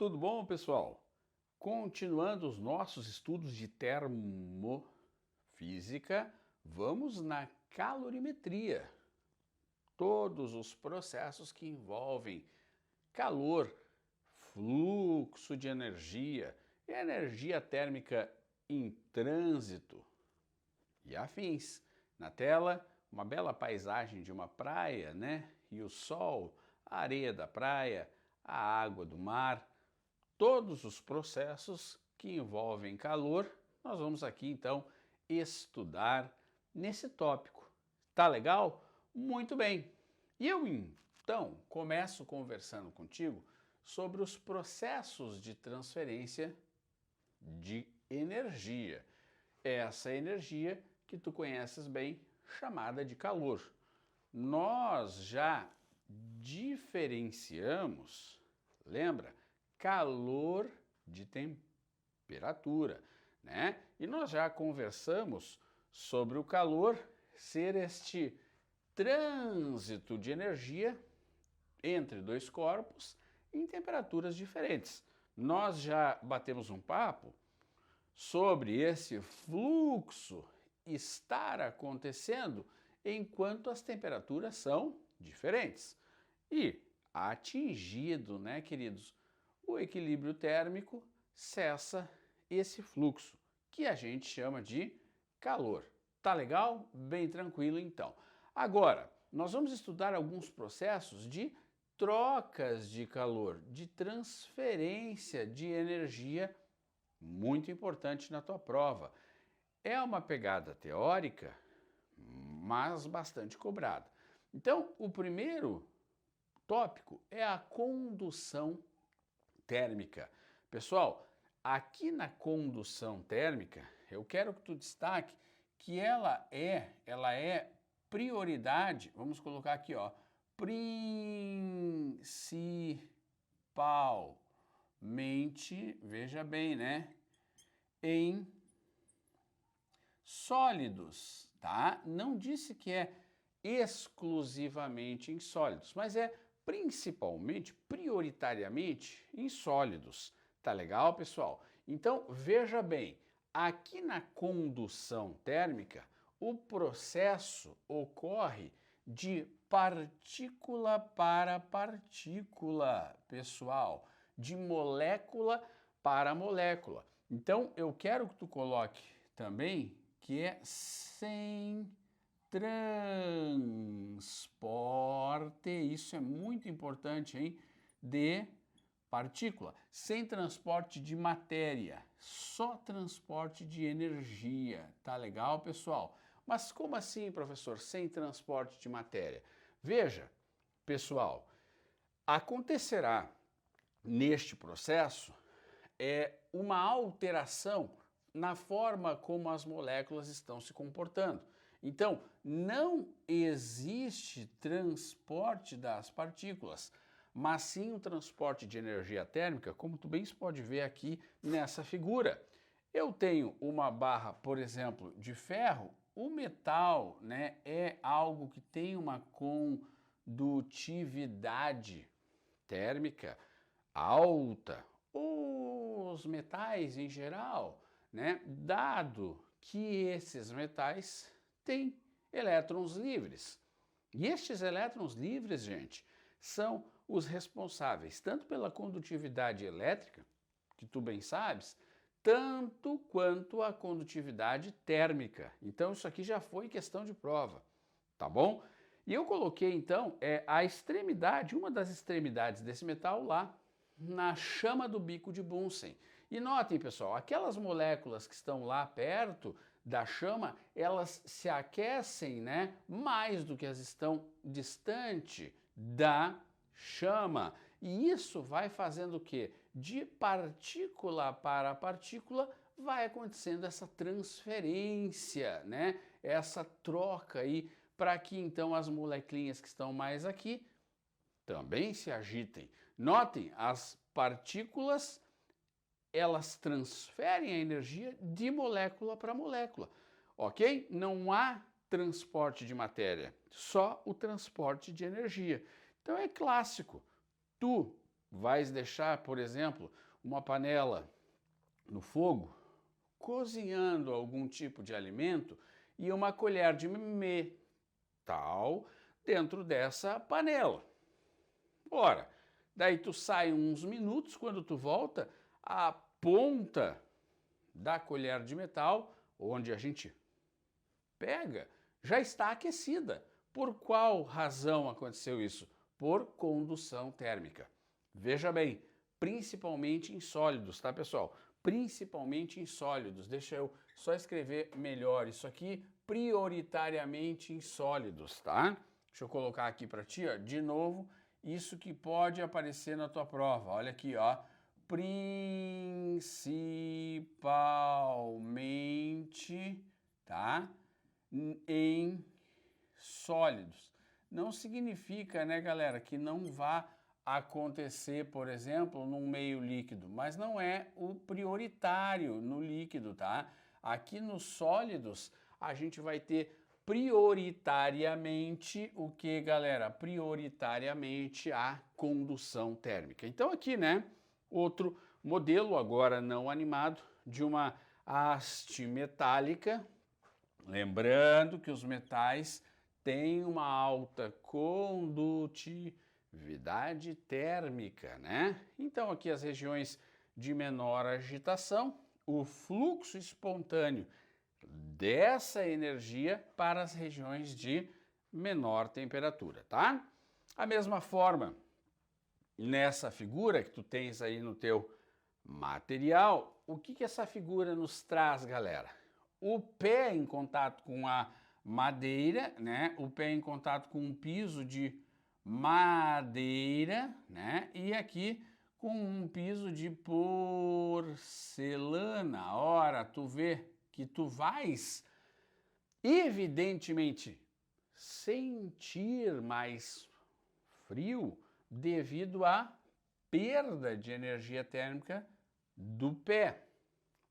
Tudo bom, pessoal? Continuando os nossos estudos de termofísica, vamos na calorimetria. Todos os processos que envolvem calor, fluxo de energia, energia térmica em trânsito e afins. Na tela, uma bela paisagem de uma praia, né? E o sol, a areia da praia, a água do mar. Todos os processos que envolvem calor, nós vamos aqui então estudar nesse tópico. Tá legal? Muito bem. E eu então começo conversando contigo sobre os processos de transferência de energia. Essa energia que tu conheces bem, chamada de calor. Nós já diferenciamos, lembra? Calor de temperatura, né? E nós já conversamos sobre o calor ser este trânsito de energia entre dois corpos em temperaturas diferentes. Nós já batemos um papo sobre esse fluxo estar acontecendo enquanto as temperaturas são diferentes. E atingido, né, queridos, o equilíbrio térmico, cessa esse fluxo, que a gente chama de calor. Tá legal? Bem tranquilo então. Agora, nós vamos estudar alguns processos de trocas de calor, de transferência de energia, muito importante na tua prova. É uma pegada teórica, mas bastante cobrada. Então, o primeiro tópico é a condução térmica. Pessoal, aqui na condução térmica, eu quero que tu destaque que ela é prioridade, vamos colocar aqui, ó, principalmente, veja bem, né, em sólidos, tá? Não disse que é exclusivamente em sólidos, mas é principalmente, prioritariamente em sólidos. Tá legal, pessoal? Então, veja bem, aqui na condução térmica, o processo ocorre de partícula para partícula, pessoal, de molécula para molécula. Então, eu quero que tu coloque também que é sem transporte, isso é muito importante, hein? De partícula, sem transporte de matéria, só transporte de energia. Tá legal, pessoal? Mas como assim, professor, sem transporte de matéria? Veja, pessoal, acontecerá neste processo uma alteração na forma como as moléculas estão se comportando. Então, não existe transporte das partículas, mas sim o transporte de energia térmica, como tu bem pode ver aqui nessa figura. Eu tenho uma barra, por exemplo, de ferro. O metal, né, é algo que tem uma condutividade térmica alta. Os metais em geral, né, dado que esses metais têm elétrons livres. E estes elétrons livres, gente, são os responsáveis tanto pela condutividade elétrica, que tu bem sabes, tanto quanto a condutividade térmica. Então isso aqui já foi questão de prova, tá bom? E eu coloquei então a extremidade, uma das extremidades desse metal lá, na chama do bico de Bunsen. E notem, pessoal, aquelas moléculas que estão lá perto da chama, elas se aquecem, né, mais do que as estão distante da chama. E isso vai fazendo o quê? De partícula para partícula vai acontecendo essa transferência, né? Essa troca aí, para que então as molequinhas que estão mais aqui também se agitem. Notem, as partículas, elas transferem a energia de molécula para molécula, ok? Não há transporte de matéria, só o transporte de energia. Então é clássico. Tu vais deixar, por exemplo, uma panela no fogo, cozinhando algum tipo de alimento e uma colher de metal dentro dessa panela. Ora, daí tu sai uns minutos, quando tu volta, a ponta da colher de metal, onde a gente pega, já está aquecida. Por qual razão aconteceu isso? Por condução térmica. Veja bem, principalmente em sólidos, tá, pessoal? Principalmente em sólidos. Deixa eu só escrever melhor isso aqui, prioritariamente em sólidos, tá? Deixa eu colocar aqui para ti, ó, de novo, isso que pode aparecer na tua prova. Olha aqui, ó, principalmente, tá? Em sólidos. Não significa, né, galera, que não vá acontecer, por exemplo, num meio líquido, mas não é o prioritário no líquido, tá? Aqui nos sólidos, a gente vai ter prioritariamente o que, galera? Prioritariamente a condução térmica. Então aqui, né, outro modelo, agora não animado, de uma haste metálica. Lembrando que os metais têm uma alta condutividade térmica, né? Então aqui as regiões de menor agitação, o fluxo espontâneo dessa energia para as regiões de menor temperatura, tá? A mesma forma, nessa figura que tu tens aí no teu material, o que essa figura nos traz, galera? O pé em contato com a madeira, né? O pé em contato com um piso de madeira, né? E aqui com um piso de porcelana. Ora, tu vê que tu vais, evidentemente, sentir mais frio devido à perda de energia térmica do pé.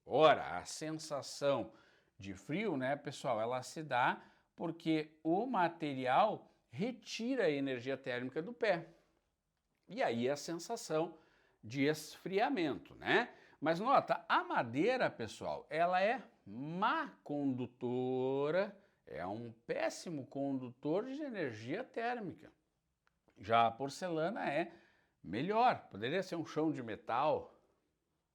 Ora, a sensação de frio, né, pessoal, ela se dá porque o material retira a energia térmica do pé. E aí a sensação de esfriamento, né? Mas nota, a madeira, pessoal, ela é má condutora, é um péssimo condutor de energia térmica. Já a porcelana é melhor, poderia ser um chão de metal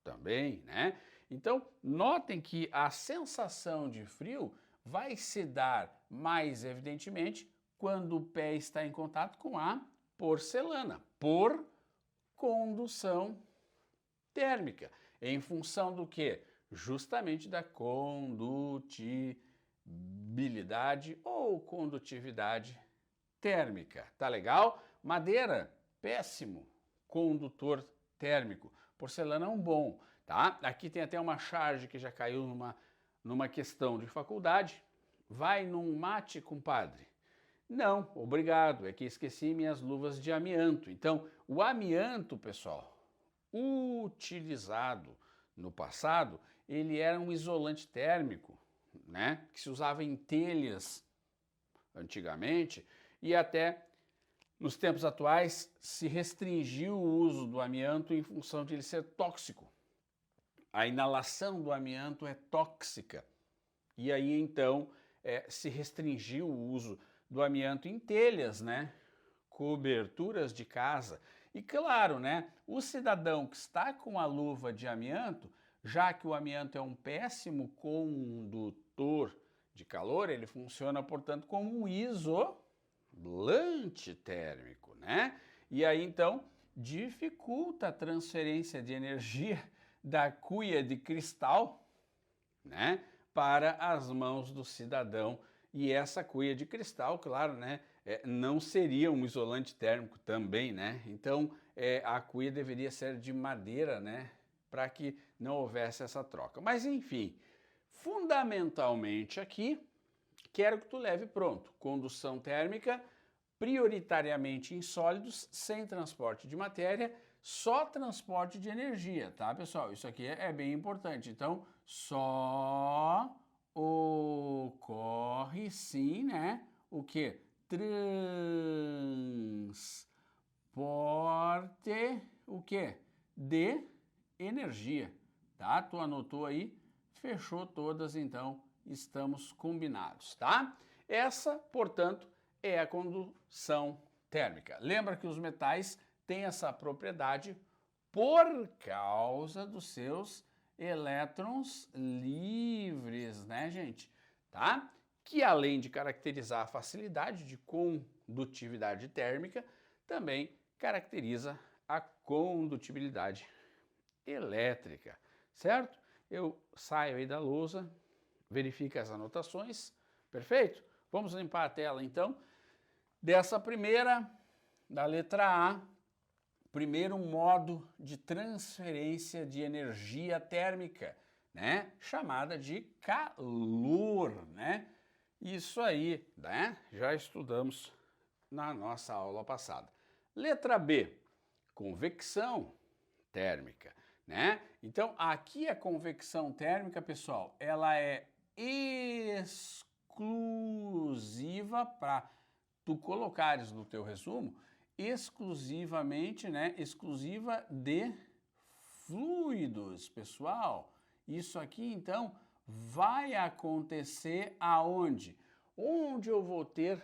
também, né? Então, notem que a sensação de frio vai se dar mais evidentemente quando o pé está em contato com a porcelana, por condução térmica. Em função do quê? Justamente da condutibilidade ou condutividade térmica. Tá legal? Madeira, péssimo condutor térmico. Porcelana é um bom, tá? Aqui tem até uma charge que já caiu numa questão de faculdade. Vai num mate, compadre? Não, obrigado, é que esqueci minhas luvas de amianto. Então, o amianto, pessoal, utilizado no passado, ele era um isolante térmico, né? Que se usava em telhas antigamente e até nos tempos atuais se restringiu o uso do amianto em função de ele ser tóxico. A inalação do amianto é tóxica. E aí então se restringiu o uso do amianto em telhas, né? Coberturas de casa. E claro, né? O cidadão que está com a luva de amianto, já que o amianto é um péssimo condutor de calor, ele funciona, portanto, como um isolante térmico, né? E aí, então, dificulta a transferência de energia da cuia de cristal, né, para as mãos do cidadão. E essa cuia de cristal, claro, né, não seria um isolante térmico também, né? Então, a cuia deveria ser de madeira, né, para que não houvesse essa troca. Mas, enfim, fundamentalmente aqui, quero que tu leve pronto. Condução térmica, prioritariamente em sólidos, sem transporte de matéria, só transporte de energia, tá, pessoal? Isso aqui é bem importante. Então, só ocorre sim, né? O que? Transporte o quê? De energia, tá? Tu anotou aí, fechou todas, então estamos combinados, tá? Essa, portanto, é a condução térmica. Lembra que os metais têm essa propriedade por causa dos seus elétrons livres, né, gente? Tá? Que além de caracterizar a facilidade de condutividade térmica, também caracteriza a condutibilidade elétrica, certo? Eu saio aí da lousa, verifica as anotações, perfeito? Vamos limpar a tela então. Dessa primeira, da letra A, primeiro modo de transferência de energia térmica, né? Chamada de calor, né? Isso aí, né? Já estudamos na nossa aula passada. Letra B, convecção térmica, né? Então, aqui a convecção térmica, pessoal, ela é exclusiva para tu colocares no teu resumo, exclusivamente, né? Exclusiva de fluidos, pessoal. Isso aqui, então, vai acontecer aonde? Onde eu vou ter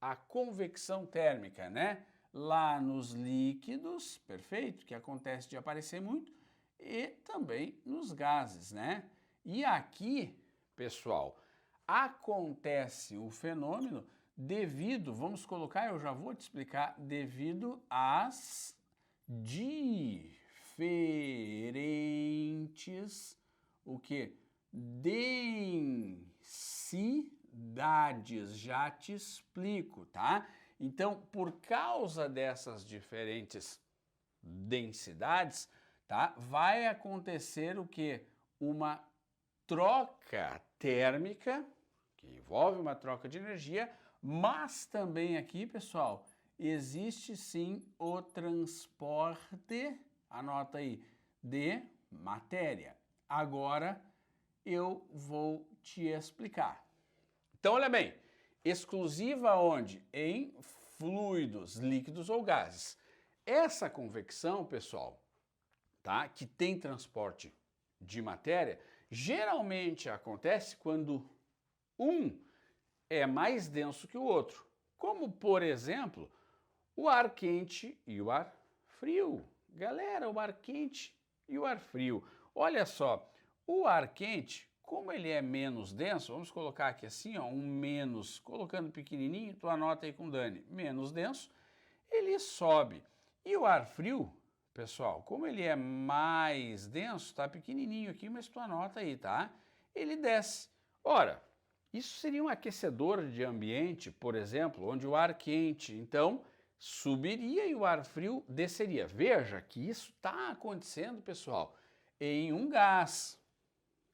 a convecção térmica, né? Lá nos líquidos, perfeito, que acontece de aparecer muito, e também nos gases, né? E aqui, pessoal, acontece o fenômeno devido, vamos colocar, eu já vou te explicar, devido às diferentes, o que? Densidades, já te explico, tá? Então, por causa dessas diferentes densidades, tá? Vai acontecer o que? Uma troca térmica, que envolve uma troca de energia, mas também aqui, pessoal, existe sim o transporte, anota aí, de matéria. Agora eu vou te explicar. Então, olha bem, exclusiva onde? Em fluidos, líquidos ou gases. Essa convecção, pessoal, tá? Que tem transporte de matéria, geralmente acontece quando um é mais denso que o outro, como, por exemplo, o ar quente e o ar frio. Galera, o ar quente e o ar frio. Olha só, o ar quente, como ele é menos denso, vamos colocar aqui assim, ó, um menos, colocando pequenininho, tu anota aí com Dani, menos denso, ele sobe. E o ar frio, pessoal, como ele é mais denso, tá pequenininho aqui, mas tu anota aí, tá? Ele desce. Ora, isso seria um aquecedor de ambiente, por exemplo, onde o ar quente, então, subiria e o ar frio desceria. Veja que isso está acontecendo, pessoal, em um gás,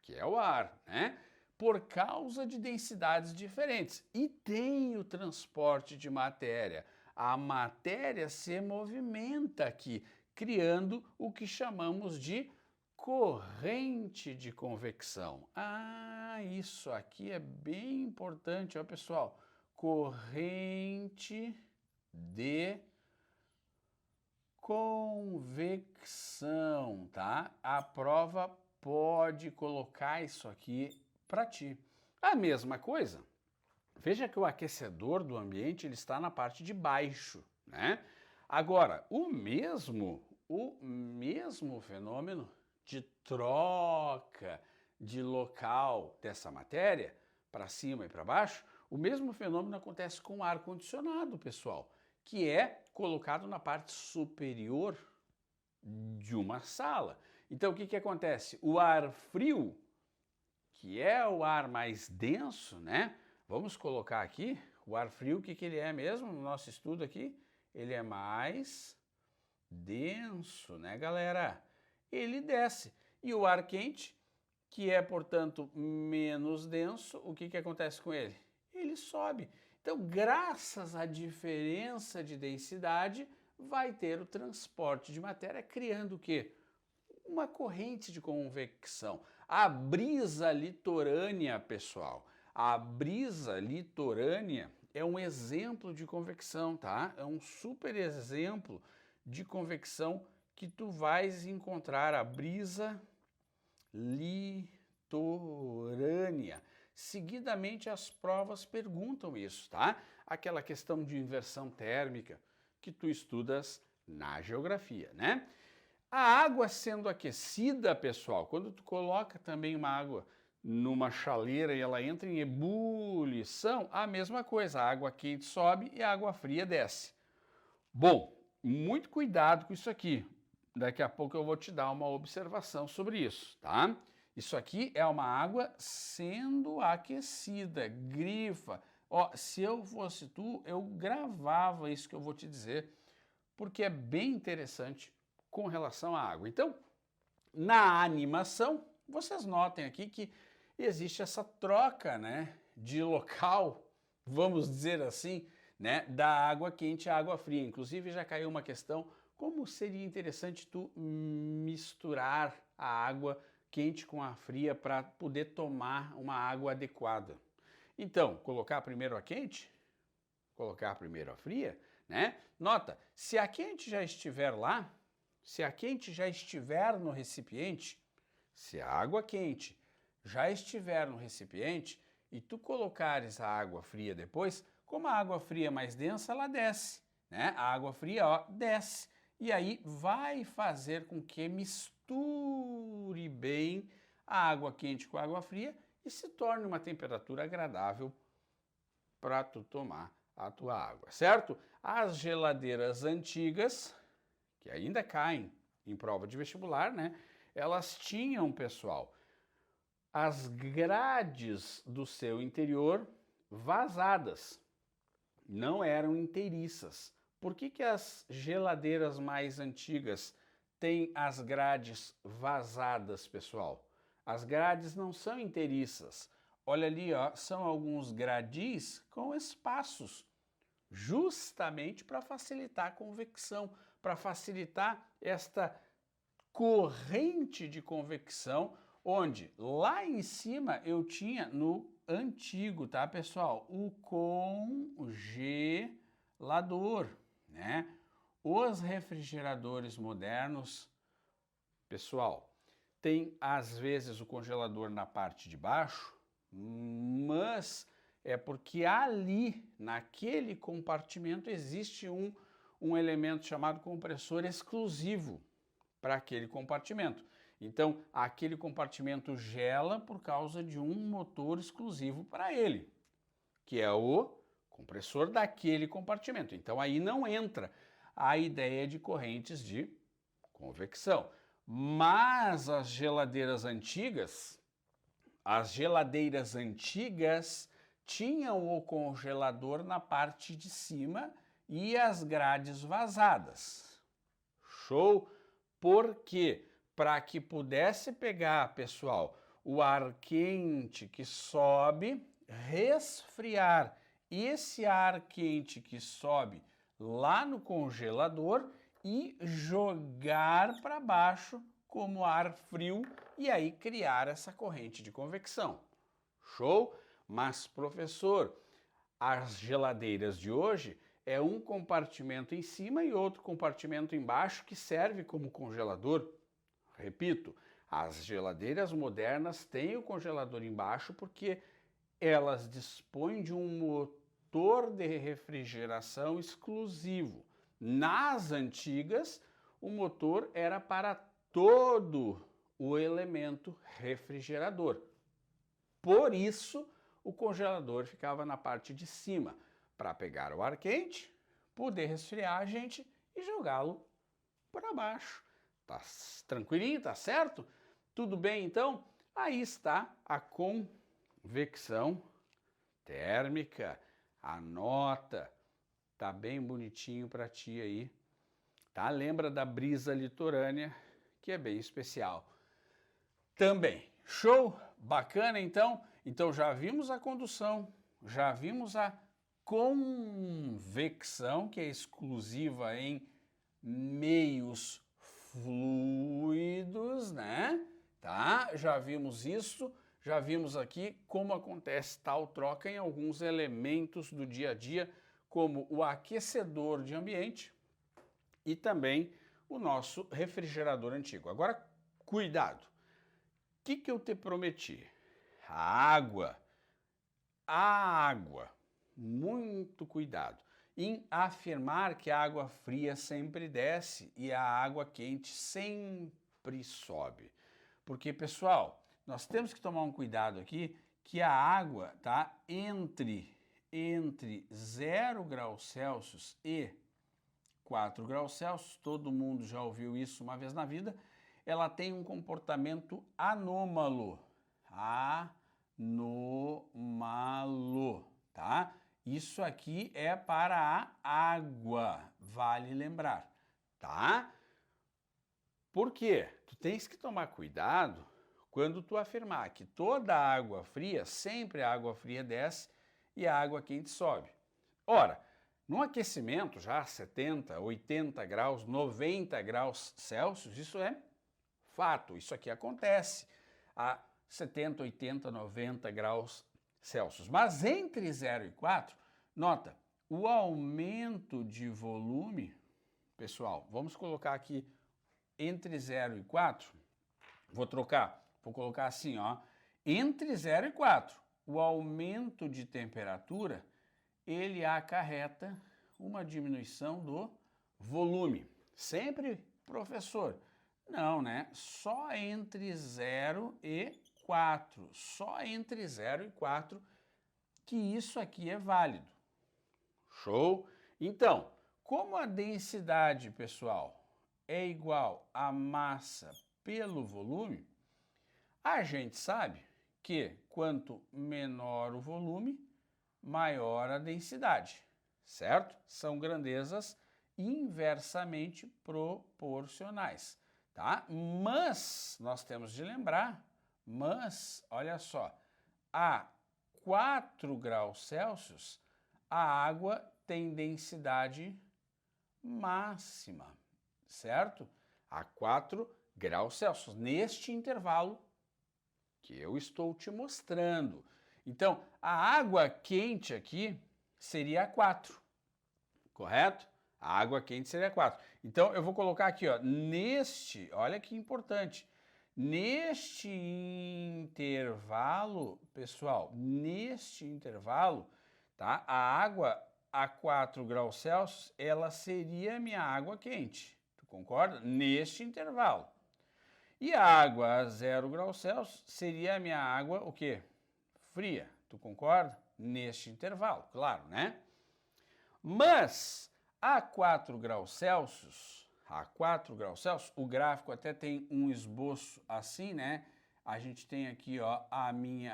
que é o ar, né? Por causa de densidades diferentes. E tem o transporte de matéria. A matéria se movimenta aqui, criando o que chamamos de corrente de convecção. Ah, isso aqui é bem importante, ó, pessoal. Corrente de convecção, tá? A prova pode colocar isso aqui para ti. A mesma coisa, veja que o aquecedor do ambiente ele está na parte de baixo, né? Agora, o mesmo fenômeno de troca de local dessa matéria para cima e para baixo, o mesmo fenômeno acontece com o ar-condicionado, pessoal, que é colocado na parte superior de uma sala. Então, o que acontece? O ar frio, que é o ar mais denso, né? Vamos colocar aqui, o ar frio, o que ele é mesmo no nosso estudo aqui? Ele é mais denso, né, galera? Ele desce. E o ar quente, que é, portanto, menos denso, o que acontece com ele? Ele sobe. Então, graças à diferença de densidade, vai ter o transporte de matéria, criando o quê? Uma corrente de convecção. A brisa litorânea, pessoal, a brisa litorânea, é um exemplo de convecção, tá? É um super exemplo de convecção que tu vais encontrar a brisa litorânea. Seguidamente as provas perguntam isso, tá? Aquela questão de inversão térmica que tu estudas na geografia, né? A água sendo aquecida, pessoal, quando tu coloca também uma água numa chaleira e ela entra em ebulição, a mesma coisa, a água quente sobe e a água fria desce. Bom, muito cuidado com isso aqui. Daqui a pouco eu vou te dar uma observação sobre isso, tá? Isso aqui é uma água sendo aquecida, grifa. Ó, se eu fosse tu, eu gravava isso que eu vou te dizer, porque é bem interessante com relação à água. Então, na animação, vocês notem aqui que existe essa troca, né, de local, vamos dizer assim, né, da água quente à água fria. Inclusive já caiu uma questão, como seria interessante tu misturar a água quente com a fria para poder tomar uma água adequada. Então, colocar primeiro a quente, colocar primeiro a fria, né? Nota, se a quente já estiver lá, se a quente já estiver no recipiente, se a água quente já estiver no recipiente e tu colocares a água fria depois, como a água fria é mais densa, ela desce, né? A água fria, ó, desce. E aí vai fazer com que misture bem a água quente com a água fria e se torne uma temperatura agradável para tu tomar a tua água, certo? As geladeiras antigas, que ainda caem em prova de vestibular, né? Elas tinham, pessoal, as grades do seu interior vazadas, não eram inteiriças. Por que as geladeiras mais antigas têm as grades vazadas, pessoal? As grades não são inteiriças. Olha ali, ó, são alguns gradis com espaços, justamente para facilitar a convecção, para facilitar esta corrente de convecção, onde lá em cima eu tinha no antigo, tá, pessoal? O congelador, né? Os refrigeradores modernos, pessoal, tem às vezes o congelador na parte de baixo, mas é porque ali, naquele compartimento, existe um elemento chamado compressor exclusivo para aquele compartimento. Então, aquele compartimento gela por causa de um motor exclusivo para ele, que é o compressor daquele compartimento. Então, aí não entra a ideia de correntes de convecção. Mas as geladeiras antigas tinham o congelador na parte de cima e as grades vazadas. Show? Por quê? Para que pudesse pegar, pessoal, o ar quente que sobe, resfriar esse ar quente que sobe lá no congelador e jogar para baixo como ar frio e aí criar essa corrente de convecção. Show? Mas, professor, as geladeiras de hoje é um compartimento em cima e outro compartimento embaixo que serve como congelador. Repito, as geladeiras modernas têm o congelador embaixo porque elas dispõem de um motor de refrigeração exclusivo. Nas antigas, o motor era para todo o elemento refrigerador. Por isso, o congelador ficava na parte de cima, para pegar o ar quente, poder resfriar a gente e jogá-lo para baixo. Tá tranquilinho, tá certo? Tudo bem, então? Aí está a convecção térmica. Anota, tá bem bonitinho para ti aí, tá? Lembra da brisa litorânea, que é bem especial também. Show? Bacana, então? Então já vimos a condução, já vimos a convecção, que é exclusiva em meios fluidos, né? Tá? Já vimos isso, já vimos aqui como acontece tal troca em alguns elementos do dia a dia, como o aquecedor de ambiente e também o nosso refrigerador antigo. Agora, cuidado! O que eu te prometi? A água. Muito cuidado em afirmar que a água fria sempre desce e a água quente sempre sobe. Porque, pessoal, nós temos que tomar um cuidado aqui que a água, tá, entre 0 graus Celsius e 4 graus Celsius, todo mundo já ouviu isso uma vez na vida, ela tem um comportamento anômalo. Anômalo, tá? Isso aqui é para a água, vale lembrar, tá? Por quê? Tu tens que tomar cuidado quando tu afirmar que toda água fria, sempre a água fria desce e a água quente sobe. Ora, no aquecimento já 70, 80 graus, 90 graus Celsius, isso é fato, isso aqui acontece a 70, 80, 90 graus Celsius. Mas entre 0 e 4, nota, o aumento de volume, pessoal, vamos colocar aqui entre 0 e 4, vou colocar assim, ó, entre 0 e 4, o aumento de temperatura, ele acarreta uma diminuição do volume. Sempre, professor, não, né? Só entre 0 e 4, só entre 0 e 4 que isso aqui é válido. Show? Então, como a densidade, pessoal, é igual à massa pelo volume, a gente sabe que quanto menor o volume, maior a densidade, certo? São grandezas inversamente proporcionais, tá? Mas, nós temos de lembrar, olha só, a 4 graus Celsius, a água tem densidade máxima, certo? A 4 graus Celsius, neste intervalo que eu estou te mostrando. Então, a água quente aqui seria 4, correto? A água quente seria 4. Então, eu vou colocar aqui, ó, olha que importante, neste intervalo, pessoal, tá? A água a 4 graus Celsius, ela seria minha água quente, tu concorda? Neste intervalo. E a água a 0 graus Celsius seria a minha água, o quê? Fria, tu concorda? Neste intervalo, claro, né? Mas a 4 graus Celsius, o gráfico até tem um esboço assim, né? A gente tem aqui, ó,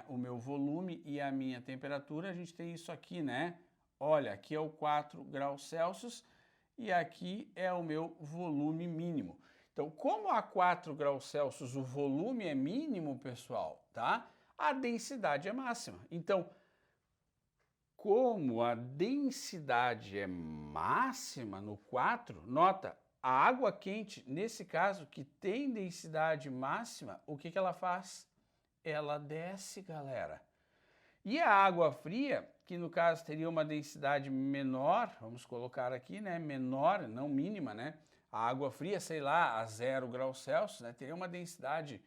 o meu volume e a minha temperatura, a gente tem isso aqui, né? Olha, aqui é o 4 graus Celsius e aqui é o meu volume mínimo. Então, como a 4 graus Celsius o volume é mínimo, pessoal, tá? A densidade é máxima. Então, como a densidade é máxima no 4, nota, a água quente, nesse caso, que tem densidade máxima, o que ela faz? Ela desce, galera. E a água fria, que no caso teria uma densidade menor, vamos colocar aqui, né? Menor, não mínima, né? A água fria, sei lá, a 0 graus Celsius, né? Teria uma densidade,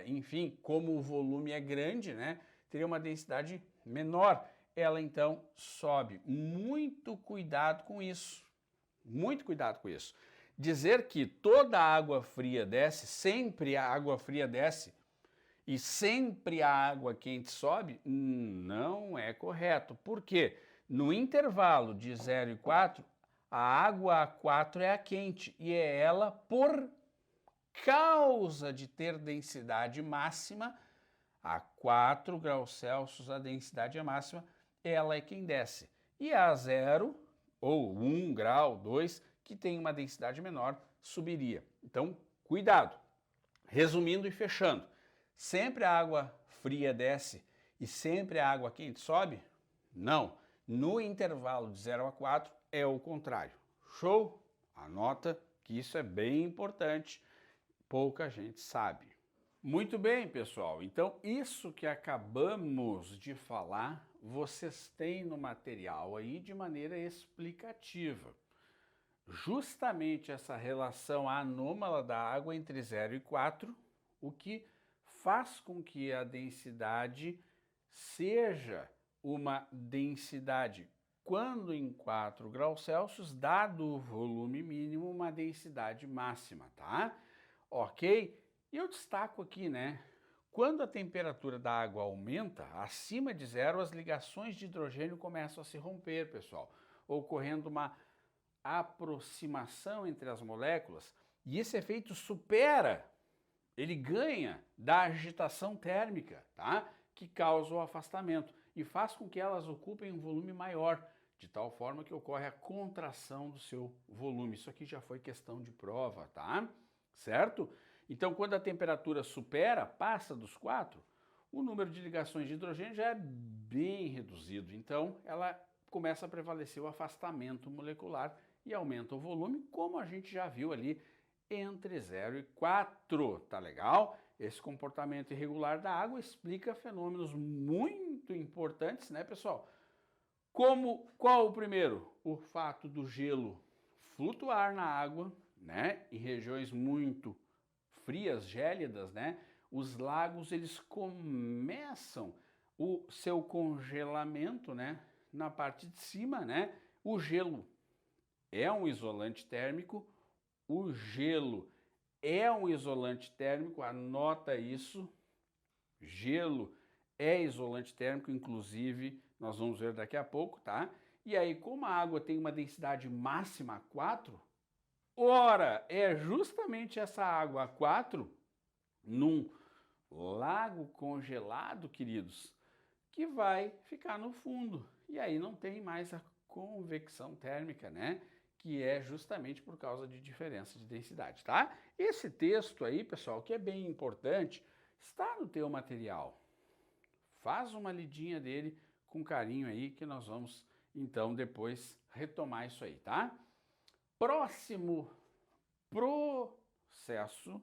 enfim, como o volume é grande, né? Teria uma densidade menor. Ela então sobe. Muito cuidado com isso. Muito cuidado com isso. Dizer que toda a água fria desce, sempre a água fria desce, e sempre a água quente sobe, não é correto. Por quê? No intervalo de 0 e 4, a água a 4 é a quente, e é ela, por causa de ter densidade máxima, a 4 graus Celsius a densidade é máxima, ela é quem desce. E a 0, ou 1 grau, 2, que tem uma densidade menor, subiria. Então, cuidado. Resumindo e fechando, sempre a água fria desce e sempre a água quente sobe? Não. No intervalo de 0 a 4 é o contrário. Show? Anota que isso é bem importante, pouca gente sabe. Muito bem, pessoal. Então, isso que acabamos de falar, vocês têm no material aí de maneira explicativa. Justamente essa relação anômala da água entre 0 e 4, o que faz com que a densidade seja uma densidade, quando em 4 graus Celsius, dado o volume mínimo, uma densidade máxima, tá? Ok? E eu destaco aqui, né? Quando a temperatura da água aumenta, acima de 0, as ligações de hidrogênio começam a se romper, pessoal, ocorrendo uma aproximação entre as moléculas, e esse efeito supera, ele ganha da agitação térmica, tá? Que causa o afastamento e faz com que elas ocupem um volume maior, de tal forma que ocorre a contração do seu volume. Isso aqui já foi questão de prova, tá? Certo? Então, quando a temperatura supera, passa dos 4, o número de ligações de hidrogênio já é bem reduzido. Então, ela começa a prevalecer o afastamento molecular e aumenta o volume, como a gente já viu ali entre 0 e 4. Tá legal? Esse comportamento irregular da água explica fenômenos muito importantes, né, pessoal? Qual o primeiro? O fato do gelo flutuar na água, né, em regiões muito frias, gélidas, né? Os lagos, eles começam o seu congelamento, né, na parte de cima, né? O gelo é um isolante térmico, o gelo é um isolante térmico, anota isso. Gelo é isolante térmico, inclusive, nós vamos ver daqui a pouco, tá? E aí, como a água tem uma densidade máxima 4, ora, é justamente essa água a 4, num lago congelado, queridos, que vai ficar no fundo. E aí não tem mais a convecção térmica, né? Que é justamente por causa de diferença de densidade, tá? Esse texto aí, pessoal, que é bem importante, está no teu material. Faz uma lidinha dele com carinho aí, que nós vamos, então, depois retomar isso aí, tá? Próximo processo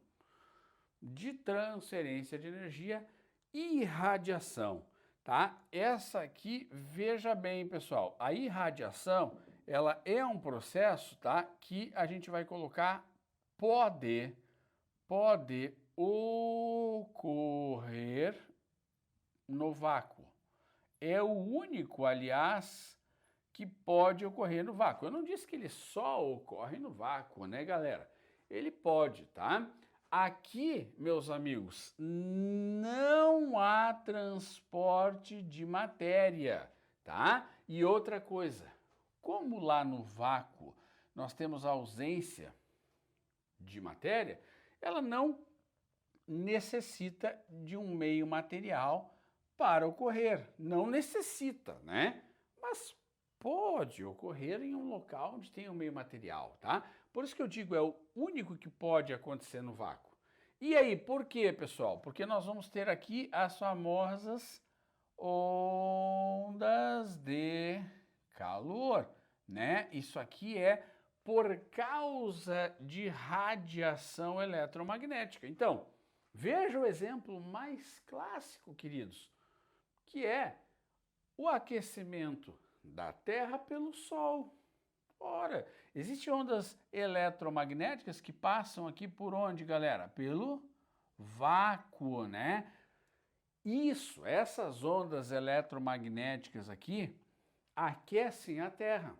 de transferência de energia e irradiação, tá? Essa aqui, veja bem, pessoal, a irradiação, ela é um processo, tá? Que a gente vai colocar pode ocorrer no vácuo. É o único, aliás, que pode ocorrer no vácuo. Eu não disse que ele só ocorre no vácuo, né, galera? Ele pode, tá? Aqui, meus amigos, não há transporte de matéria, tá? E outra coisa, como lá no vácuo nós temos a ausência de matéria, ela não necessita de um meio material para ocorrer. Não necessita, né? Mas pode ocorrer em um local onde tem um meio material, tá? Por isso que eu digo, é o único que pode acontecer no vácuo. E aí, por quê, pessoal? Porque nós vamos ter aqui as famosas ondas de calor, né? Isso aqui é por causa de radiação eletromagnética. Então, veja o exemplo mais clássico, queridos, que é o aquecimento da Terra pelo Sol. Ora, existem ondas eletromagnéticas que passam aqui por onde, galera? Pelo vácuo, né? Isso, essas ondas eletromagnéticas aqui aquecem a Terra.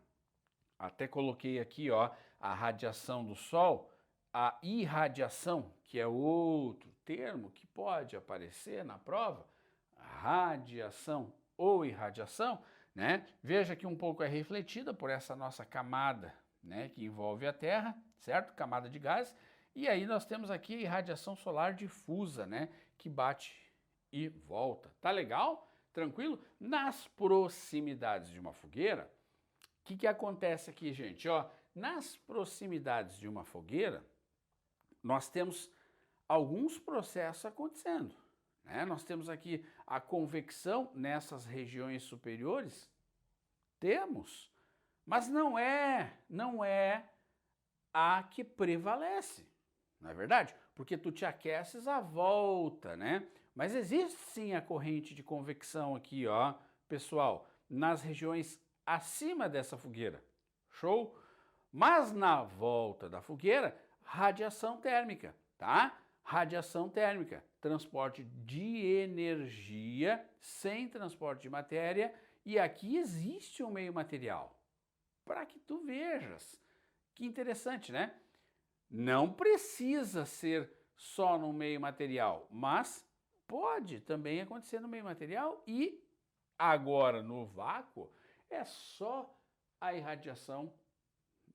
Até coloquei aqui, ó, a radiação do Sol, a irradiação, que é outro termo que pode aparecer na prova, radiação ou irradiação, né? Veja que um pouco é refletida por essa nossa camada, né, que envolve a Terra, certo? Camada de gás. E aí nós temos aqui a irradiação solar difusa, né, que bate e volta. Tá legal? Tranquilo? Nas proximidades de uma fogueira, o que acontece aqui, gente? Ó, nas proximidades de uma fogueira, nós temos alguns processos acontecendo, né? Nós temos aqui a convecção nessas regiões superiores, temos, mas não é a que prevalece, não é verdade? porque tu te aqueces à volta, né? Mas existe sim a corrente de convecção aqui, ó, pessoal, nas regiões acima dessa fogueira. Show? Mas na volta da fogueira, radiação térmica, tá? Radiação térmica, transporte de energia sem transporte de matéria, e aqui existe um meio material, para que tu vejas. Que interessante, né? Não precisa ser só no meio material, mas pode também acontecer no meio material, e agora no vácuo é só a irradiação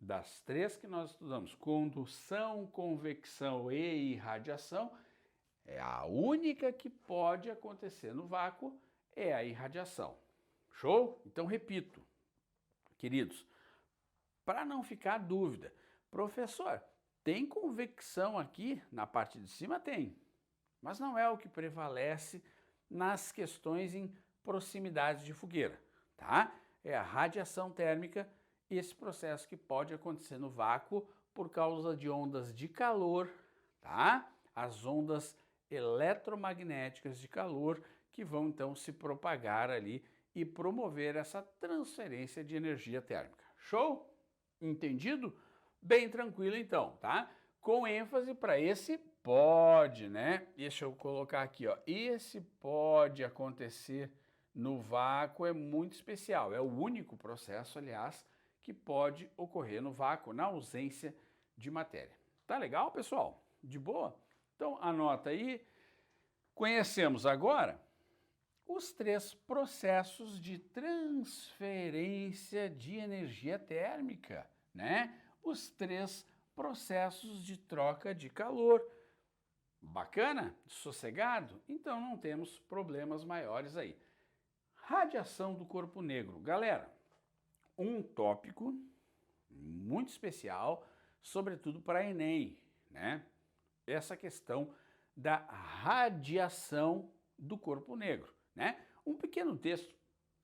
das três que nós estudamos, condução, convecção e irradiação. É a única que pode acontecer no vácuo, é a irradiação. Show? Então repito, queridos, para não ficar dúvida, professor, tem convecção aqui na parte de cima? Tem, mas não é o que prevalece nas questões em proximidade de fogueira, tá? É a radiação térmica, esse processo que pode acontecer no vácuo por causa de ondas de calor, tá? As ondas eletromagnéticas de calor que vão então se propagar ali e promover essa transferência de energia térmica. Show? Entendido? Bem tranquilo então, tá? Com ênfase para esse pode, né? Deixa eu colocar aqui, ó. Esse pode acontecer no vácuo, é muito especial. É o único processo, aliás, que pode ocorrer no vácuo, na ausência de matéria. Tá legal, pessoal? De boa? Então, anota aí. Conhecemos agora os três processos de transferência de energia térmica, né? Os três processos de troca de calor. Bacana? Sossegado? Então não temos problemas maiores aí. Radiação do corpo negro. Galera, um tópico muito especial, sobretudo para Enem, né? Essa questão da radiação do corpo negro, né? Um pequeno texto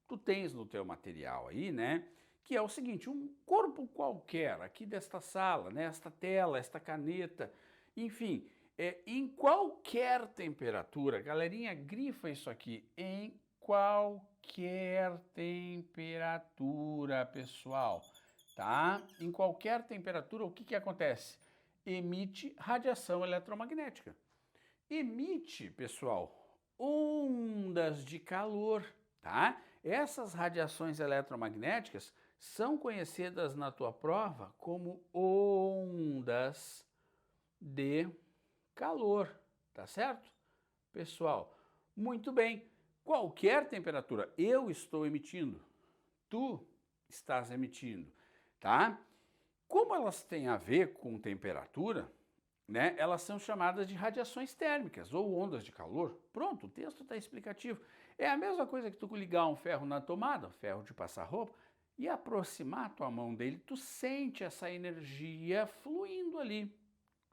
tu tens no teu material aí, né? Que é o seguinte: um corpo qualquer aqui desta sala, né? Esta tela, esta caneta, enfim, em qualquer temperatura, galerinha, grifa isso aqui, em qualquer temperatura, pessoal, tá? Em qualquer temperatura, o que que acontece? Emite radiação eletromagnética. Emite, pessoal, ondas de calor, tá? Essas radiações eletromagnéticas são conhecidas na tua prova como ondas de calor, tá certo? Pessoal, muito bem. Qualquer temperatura eu estou emitindo, tu estás emitindo, tá? Como elas têm a ver com temperatura, né, elas são chamadas de radiações térmicas ou ondas de calor. Pronto, o texto está explicativo. É a mesma coisa que tu ligar um ferro na tomada, ferro de passar roupa, e aproximar tua mão dele, tu sente essa energia fluindo ali.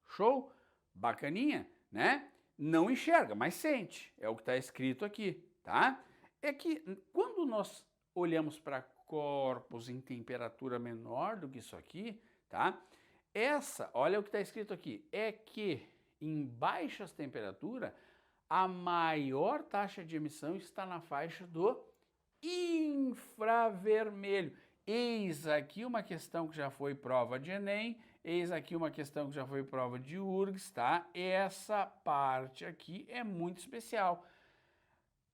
Show? Bacaninha, né? Não enxerga, mas sente. É o que está escrito aqui, tá? É que quando nós olhamos para corpos em temperatura menor do que isso aqui, tá? Olha o que está escrito aqui, é que em baixas temperaturas a maior taxa de emissão está na faixa do infravermelho. Eis aqui uma questão que já foi prova de Enem, eis aqui uma questão que já foi prova de URGS, tá? Essa parte aqui é muito especial.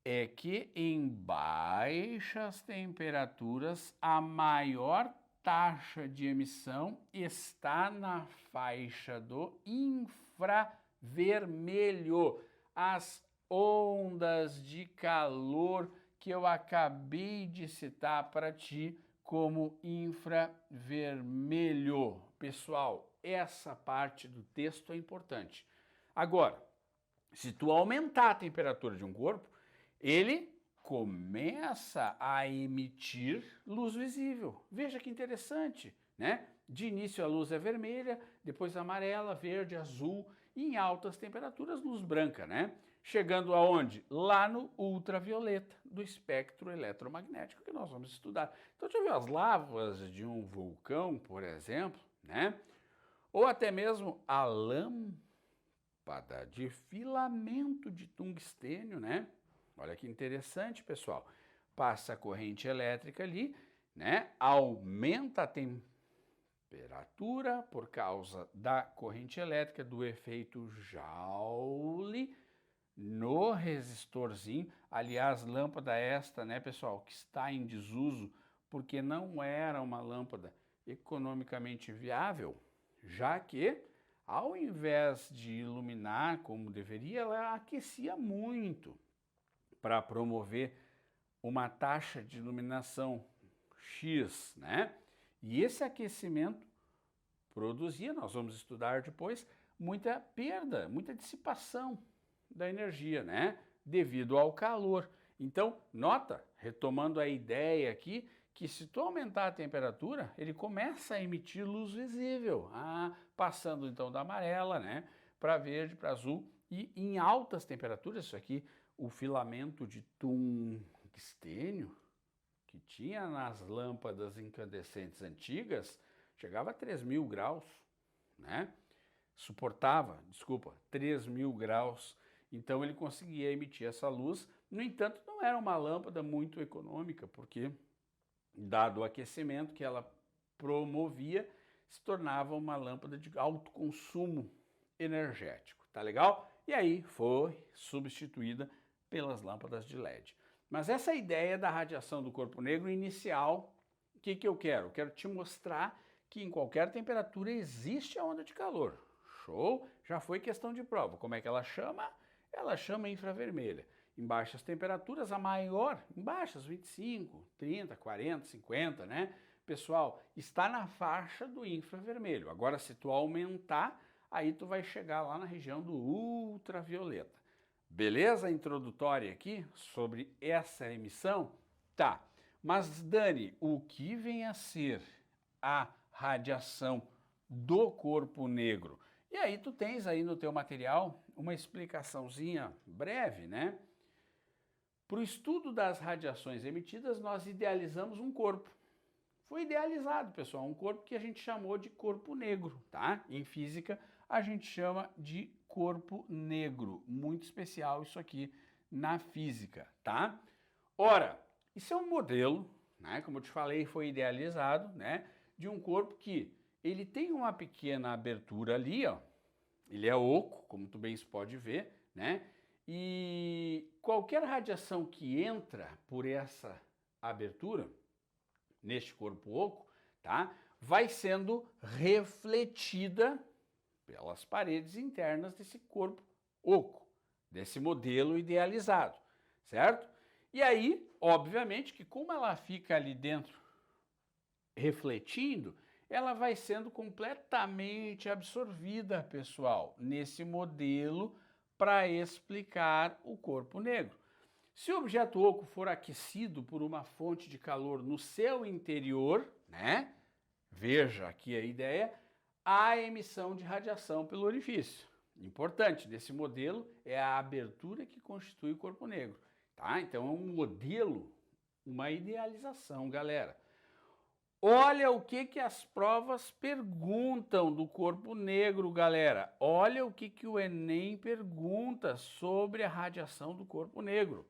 É que em baixas temperaturas a maior taxa de emissão está na faixa do infravermelho. As ondas de calor que eu acabei de citar para ti como infravermelho. Pessoal, essa parte do texto é importante. Agora, se tu aumentar a temperatura de um corpo, ele começa a emitir luz visível. Veja que interessante, né? De início a luz é vermelha, depois amarela, verde, azul e em altas temperaturas luz branca, né? Chegando aonde? Lá no ultravioleta do espectro eletromagnético que nós vamos estudar. Então, deixa eu ver as lavas de um vulcão, por exemplo, né? Ou até mesmo a lâmpada lâmpada de filamento de tungstênio, né? Olha que interessante, pessoal. Passa a corrente elétrica ali, né? Aumenta a temperatura por causa da corrente elétrica, do efeito Joule no resistorzinho. Aliás, lâmpada esta, né, pessoal, que está em desuso porque não era uma lâmpada economicamente viável, já que ao invés de iluminar como deveria, ela aquecia muito para promover uma taxa de iluminação X, né? E esse aquecimento produzia, nós vamos estudar depois, muita perda, muita dissipação da energia, né? Devido ao calor. Então, nota, retomando a ideia aqui, que se tu aumentar a temperatura, ele começa a emitir luz visível, passando então da amarela, né, para verde, para azul, e em altas temperaturas, isso aqui, o filamento de tungstênio que tinha nas lâmpadas incandescentes antigas, chegava a 3.000 graus, né? Suportava, 3.000 graus. Então ele conseguia emitir essa luz. No entanto, não era uma lâmpada muito econômica, porque, dado o aquecimento que ela promovia, se tornava uma lâmpada de alto consumo energético. Tá legal? E aí foi substituída pelas lâmpadas de LED. Mas essa ideia da radiação do corpo negro inicial, o que eu quero? Eu quero te mostrar que em qualquer temperatura existe a onda de calor. Show? Já foi questão de prova. Como é que ela chama? Ela chama infravermelha. Em baixas temperaturas, a maior, em baixas, 25, 30, 40, 50, né? Pessoal, está na faixa do infravermelho. Agora, se tu aumentar, aí tu vai chegar lá na região do ultravioleta. Beleza introdutória aqui sobre essa emissão? Tá, mas Dani, o que vem a ser a radiação do corpo negro? E aí tu tens aí no teu material uma explicaçãozinha breve, né? Para o estudo das radiações emitidas, nós idealizamos um corpo. Foi idealizado, pessoal, um corpo que a gente chamou de corpo negro, tá? Em física, a gente chama de corpo negro. Muito especial isso aqui na física, tá? Ora, isso é um modelo, né? Como eu te falei, foi idealizado, né? De um corpo que ele tem uma pequena abertura ali, ó. Ele é oco, como tu bem pode ver, né? E qualquer radiação que entra por essa abertura, neste corpo oco, tá? Vai sendo refletida pelas paredes internas desse corpo oco, desse modelo idealizado, certo? E aí, obviamente, que como ela fica ali dentro refletindo, ela vai sendo completamente absorvida, pessoal, nesse modelo para explicar o corpo negro. Se o objeto oco for aquecido por uma fonte de calor no seu interior, né? Veja aqui a ideia, há emissão de radiação pelo orifício. Importante desse modelo é a abertura que constitui o corpo negro, tá? Então é um modelo, uma idealização, galera. Olha o que as provas perguntam do corpo negro, galera. Olha o que o Enem pergunta sobre a radiação do corpo negro.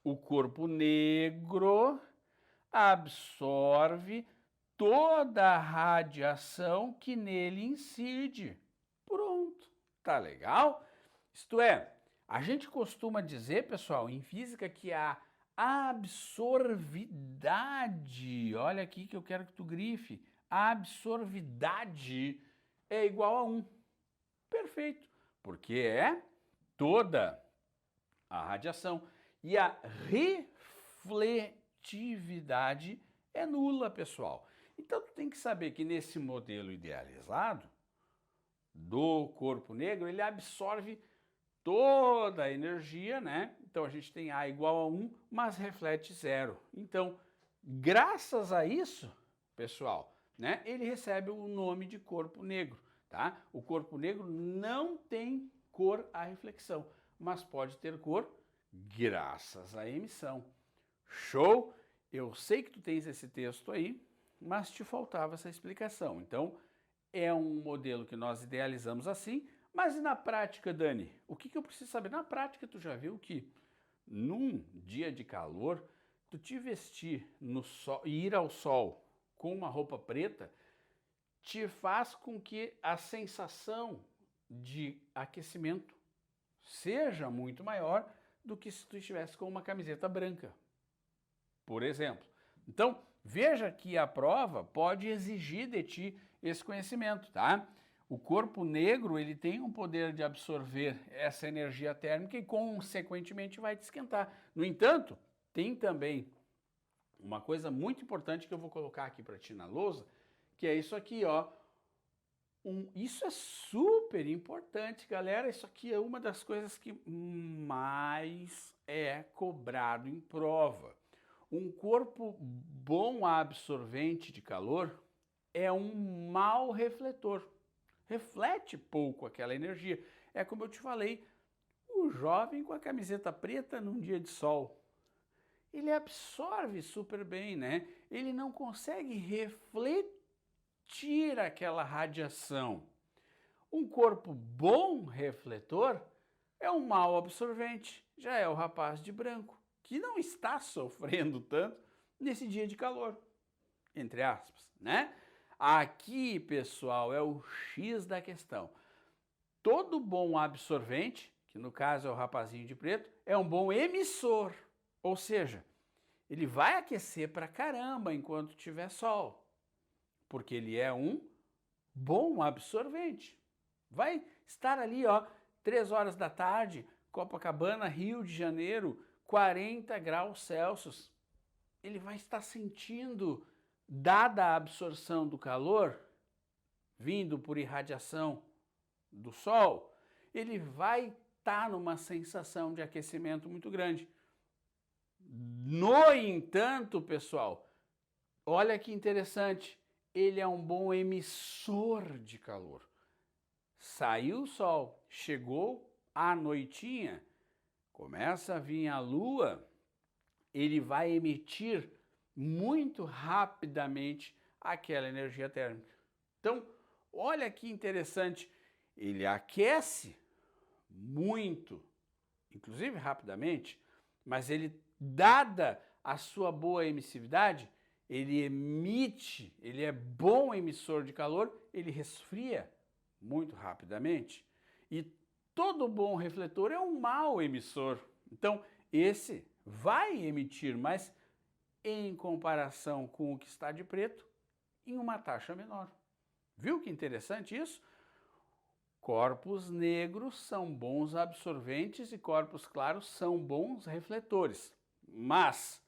O corpo negro absorve toda a radiação que nele incide. Pronto, tá legal? Isto é, a gente costuma dizer, pessoal, em física que a absorvidade, olha aqui que eu quero que tu grife, a absorvidade é igual a 1. Perfeito, porque é toda a radiação. E a refletividade é nula, pessoal. Então, tu tem que saber que nesse modelo idealizado do corpo negro, ele absorve toda a energia, né? Então, a gente tem A igual a 1, mas reflete 0. Então, graças a isso, pessoal, né? Ele recebe o nome de corpo negro, tá? O corpo negro não tem cor à reflexão, mas pode ter cor graças à emissão. Show? Eu sei que tu tens esse texto aí, mas te faltava essa explicação. Então, é um modelo que nós idealizamos assim, Mas e na prática, Dani? O que eu preciso saber? Na prática, tu já viu que num dia de calor, tu te vestir no sol e ir ao sol com uma roupa preta te faz com que a sensação de aquecimento seja muito maior do que se tu estivesse com uma camiseta branca, por exemplo. Então, veja que a prova pode exigir de ti esse conhecimento, tá? O corpo negro, ele tem um poder de absorver essa energia térmica e, consequentemente, vai te esquentar. No entanto, tem também uma coisa muito importante que eu vou colocar aqui para ti na lousa, que é isso aqui, ó. Isso é super importante, galera. Isso aqui é uma das coisas que mais é cobrado em prova. Um corpo bom absorvente de calor é um mau refletor. Reflete pouco aquela energia. É como eu te falei, o jovem com a camiseta preta num dia de sol, ele absorve super bem, né? Ele não consegue refletir aquela radiação. Um corpo bom refletor é um mau absorvente, já é o rapaz de branco, que não está sofrendo tanto nesse dia de calor, entre aspas, né? Aqui, pessoal, é o X da questão. Todo bom absorvente, que no caso é o rapazinho de preto, é um bom emissor. Ou seja, ele vai aquecer pra caramba enquanto tiver sol, porque ele é um bom absorvente. Vai estar ali, ó, 3 horas da tarde, Copacabana, Rio de Janeiro, 40 graus Celsius. Ele vai estar sentindo, dada a absorção do calor, vindo por irradiação do sol, ele vai estar numa sensação de aquecimento muito grande. No entanto, pessoal, olha que interessante, ele é um bom emissor de calor. Saiu o sol, chegou a noitinha, começa a vir a lua, ele vai emitir muito rapidamente aquela energia térmica. Então, olha que interessante, ele aquece muito, inclusive rapidamente, mas ele, dada a sua boa emissividade, ele emite, ele é bom emissor de calor, ele resfria muito rapidamente. E todo bom refletor é um mau emissor. Então, esse vai emitir, mas em comparação com o que está de preto, em uma taxa menor. Viu que interessante isso? Corpos negros são bons absorventes e corpos claros são bons refletores. Mas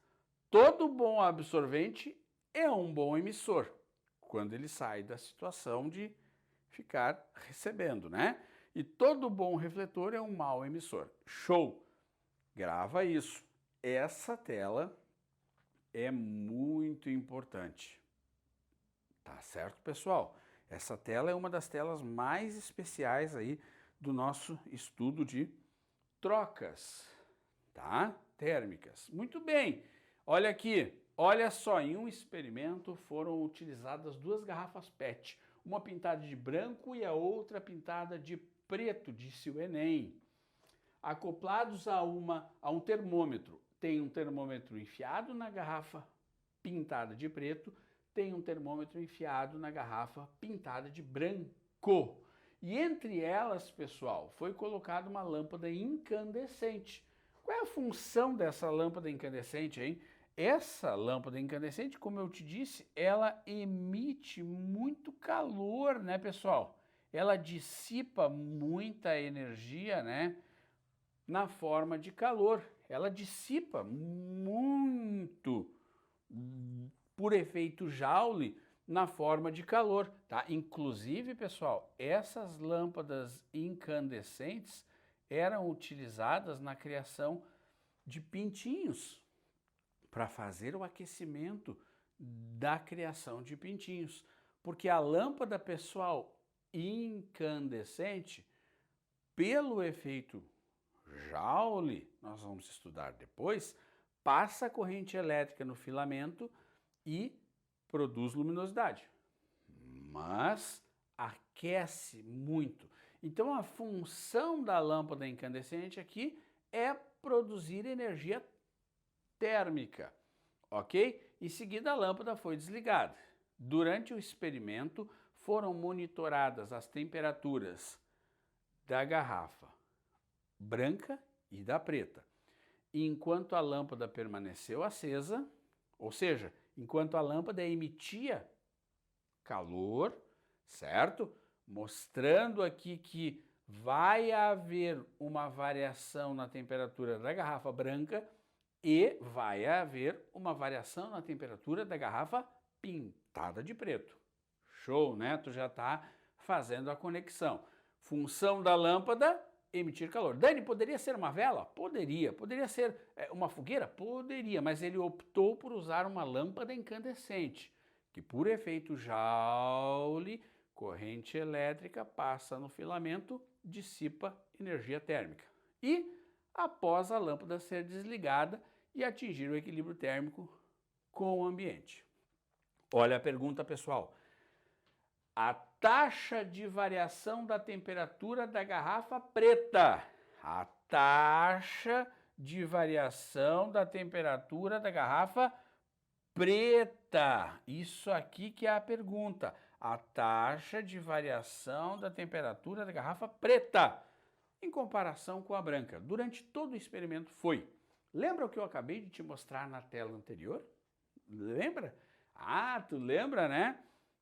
todo bom absorvente é um bom emissor, quando ele sai da situação de ficar recebendo, né? E todo bom refletor é um mau emissor. Show! Grava isso. Essa tela é muito importante. Tá certo, pessoal? Essa tela é uma das telas mais especiais aí do nosso estudo de trocas, tá? Térmicas. Muito bem. Olha aqui. Olha só, em um experimento foram utilizadas 2 garrafas PET, uma pintada de branco e a outra pintada de preto, disse o Enem. Acoplados a um termômetro. Tem um termômetro enfiado na garrafa pintada de preto, tem um termômetro enfiado na garrafa pintada de branco. E entre elas, pessoal, foi colocada uma lâmpada incandescente. Qual é a função dessa lâmpada incandescente, hein? Essa lâmpada incandescente, como eu te disse, ela emite muito calor, né, pessoal? Ela dissipa muita energia, né, na forma de calor. Ela dissipa muito por efeito Joule na forma de calor, tá? Inclusive, pessoal, essas lâmpadas incandescentes eram utilizadas na criação de pintinhos para fazer o aquecimento da criação de pintinhos, porque a lâmpada, pessoal, incandescente, pelo efeito Joule, nós vamos estudar depois, passa a corrente elétrica no filamento e produz luminosidade, mas aquece muito. Então, a função da lâmpada incandescente aqui é produzir energia térmica, ok? Em seguida, a lâmpada foi desligada. Durante o experimento, foram monitoradas as temperaturas da garrafa branca e da preta. Enquanto a lâmpada permaneceu acesa, ou seja, enquanto a lâmpada emitia calor, certo? Mostrando aqui que vai haver uma variação na temperatura da garrafa branca e vai haver uma variação na temperatura da garrafa pintada de preto. Show, né? Tu já está fazendo a conexão. Função da lâmpada, emitir calor. Dani, poderia ser uma vela? Poderia. Poderia ser uma fogueira? Poderia, mas ele optou por usar uma lâmpada incandescente, que por efeito Joule, corrente elétrica passa no filamento, dissipa energia térmica. E, após a lâmpada ser desligada e atingir o equilíbrio térmico com o ambiente. Olha a pergunta, pessoal. A taxa de variação da temperatura da garrafa preta. A taxa de variação da temperatura da garrafa preta. Isso aqui que é a pergunta. A taxa de variação da temperatura da garrafa preta em comparação com a branca. Durante todo o experimento foi. Lembra o que eu acabei de te mostrar na tela anterior? Lembra? Ah, tu lembra, né?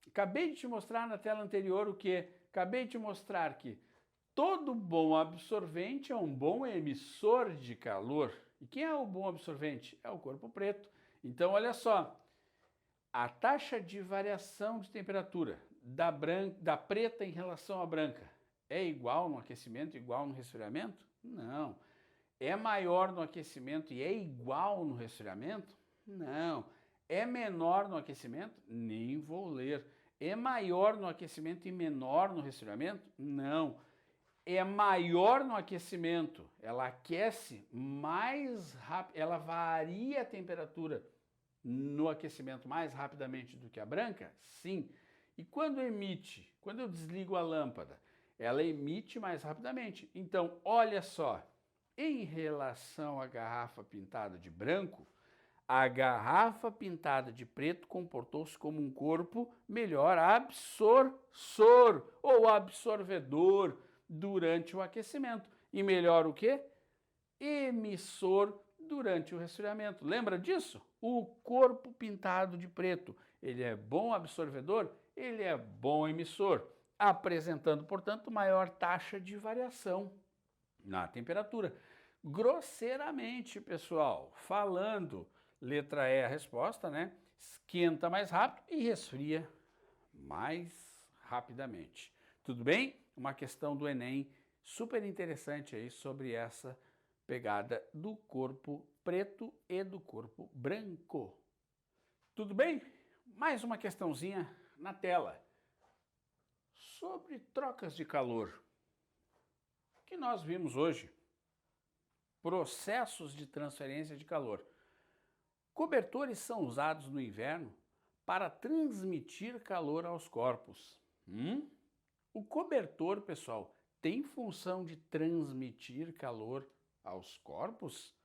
Acabei de te mostrar na tela anterior o que? Acabei de te mostrar que todo bom absorvente é um bom emissor de calor. E quem é o bom absorvente? É o corpo preto. Então, olha só, a taxa de variação de temperatura da preta em relação à branca é igual no aquecimento, igual no resfriamento? Não. É maior no aquecimento e é igual no resfriamento? Não. É menor no aquecimento? Nem vou ler. É maior no aquecimento e menor no resfriamento? Não. É maior no aquecimento, ela aquece mais rápido, ela varia a temperatura no aquecimento mais rapidamente do que a branca? Sim. E quando emite, quando eu desligo a lâmpada, ela emite mais rapidamente. Então, olha só, em relação à garrafa pintada de branco, a garrafa pintada de preto comportou-se como um corpo melhor absortor ou absorvedor durante o aquecimento. E melhor o quê? Emissor durante o resfriamento. Lembra disso? O corpo pintado de preto, ele é bom absorvedor, ele é bom emissor, apresentando, portanto, maior taxa de variação na temperatura. Grosseiramente, pessoal, falando, letra E a resposta, né? Esquenta mais rápido e resfria mais rapidamente. Tudo bem? Uma questão do Enem super interessante aí sobre essa pegada do corpo preto e do corpo branco. Tudo bem? Mais uma questãozinha na tela. Sobre trocas de calor, que nós vimos hoje. Processos de transferência de calor. Cobertores são usados no inverno para transmitir calor aos corpos. O cobertor, pessoal, tem função de transmitir calor aos corpos?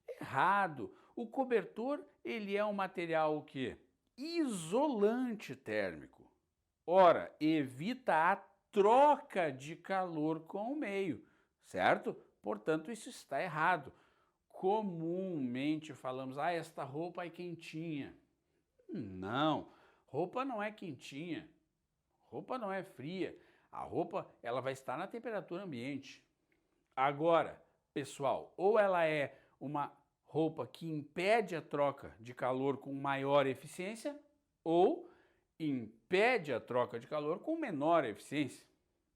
Errado. O cobertor, ele é um material o quê? Isolante térmico. Ora, evita a troca de calor com o meio, certo? Portanto, isso está errado. Comumente falamos, esta roupa é quentinha. Não, roupa não é quentinha, roupa não é fria. A roupa, ela vai estar na temperatura ambiente. Agora, pessoal, ou ela é uma roupa que impede a troca de calor com maior eficiência, ou impede a troca de calor com menor eficiência.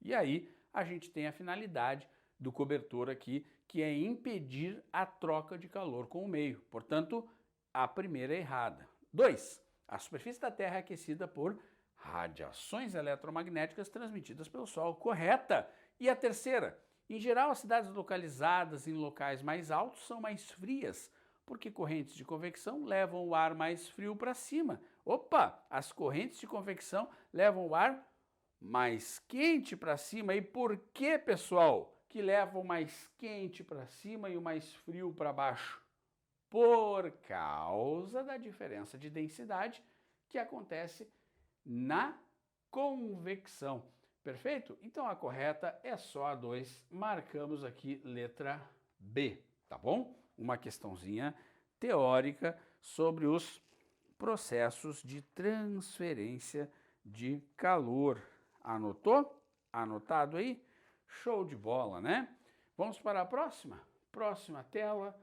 E aí a gente tem a finalidade do cobertor aqui, que é impedir a troca de calor com o meio. Portanto, a primeira é errada. 2. A superfície da Terra é aquecida por radiações eletromagnéticas transmitidas pelo Sol. Correta. E a terceira? Em geral, as cidades localizadas em locais mais altos são mais frias, porque correntes de convecção levam o ar mais frio para cima. Opa! As correntes de convecção levam o ar mais quente para cima. E por que, pessoal, que leva o mais quente para cima e o mais frio para baixo? Por causa da diferença de densidade que acontece na convecção. Perfeito? Então a correta é só a 2. Marcamos aqui letra B, tá bom? Uma questãozinha teórica sobre os processos de transferência de calor. Anotou? Anotado aí? Show de bola, né? Vamos para a próxima? Próxima tela.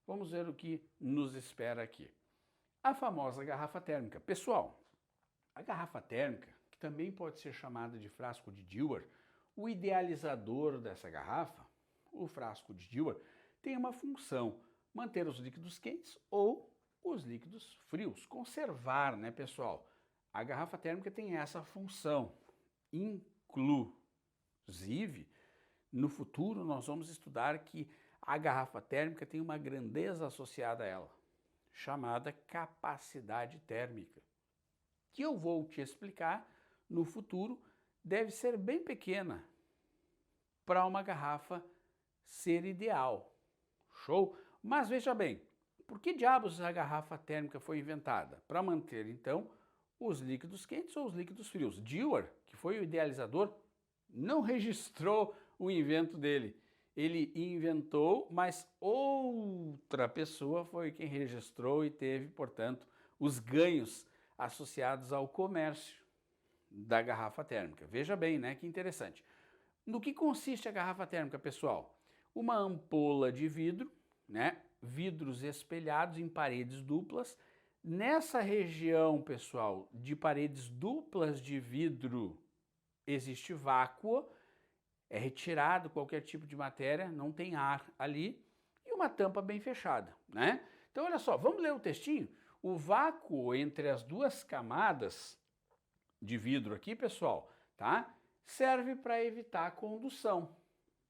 Vamos ver o que nos espera aqui. A famosa garrafa térmica. Pessoal, a garrafa térmica, que também pode ser chamada de frasco de Dewar, o idealizador dessa garrafa, o frasco de Dewar, tem uma função: manter os líquidos quentes ou os líquidos frios, conservar, né, pessoal? A garrafa térmica tem essa função. Inclusive, no futuro nós vamos estudar que a garrafa térmica tem uma grandeza associada a ela, chamada capacidade térmica, que eu vou te explicar no futuro, deve ser bem pequena para uma garrafa ser ideal. Show? Mas veja bem, por que diabos a garrafa térmica foi inventada? Para manter, então, os líquidos quentes ou os líquidos frios. Dewar, que foi o idealizador, não registrou o invento dele. Ele inventou, mas outra pessoa foi quem registrou e teve, portanto, os ganhos associados ao comércio da garrafa térmica. Veja bem, né? Que interessante. No que consiste a garrafa térmica, pessoal? Uma ampola de vidro, né? Vidros espelhados em paredes duplas. Nessa região, pessoal, de paredes duplas de vidro, existe vácuo, é retirado qualquer tipo de matéria, não tem ar ali, e uma tampa bem fechada, né? Então, olha só, vamos ler o textinho? O vácuo entre as duas camadas de vidro aqui, pessoal, tá? Serve para evitar a condução.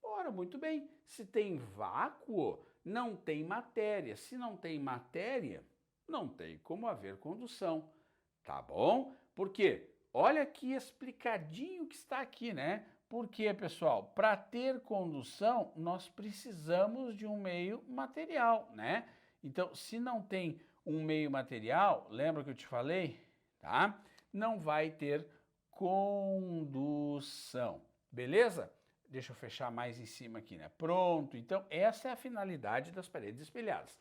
Ora, muito bem, se tem vácuo, não tem matéria. Se não tem matéria, não tem como haver condução, tá bom? Por quê? Olha que explicadinho que está aqui, né? Porque, pessoal, para ter condução, nós precisamos de um meio material, né? Então, se não tem um meio material, lembra que eu te falei, tá? Não vai ter condução, beleza? Deixa eu fechar mais em cima aqui, né? Pronto, então essa é a finalidade das paredes espelhadas.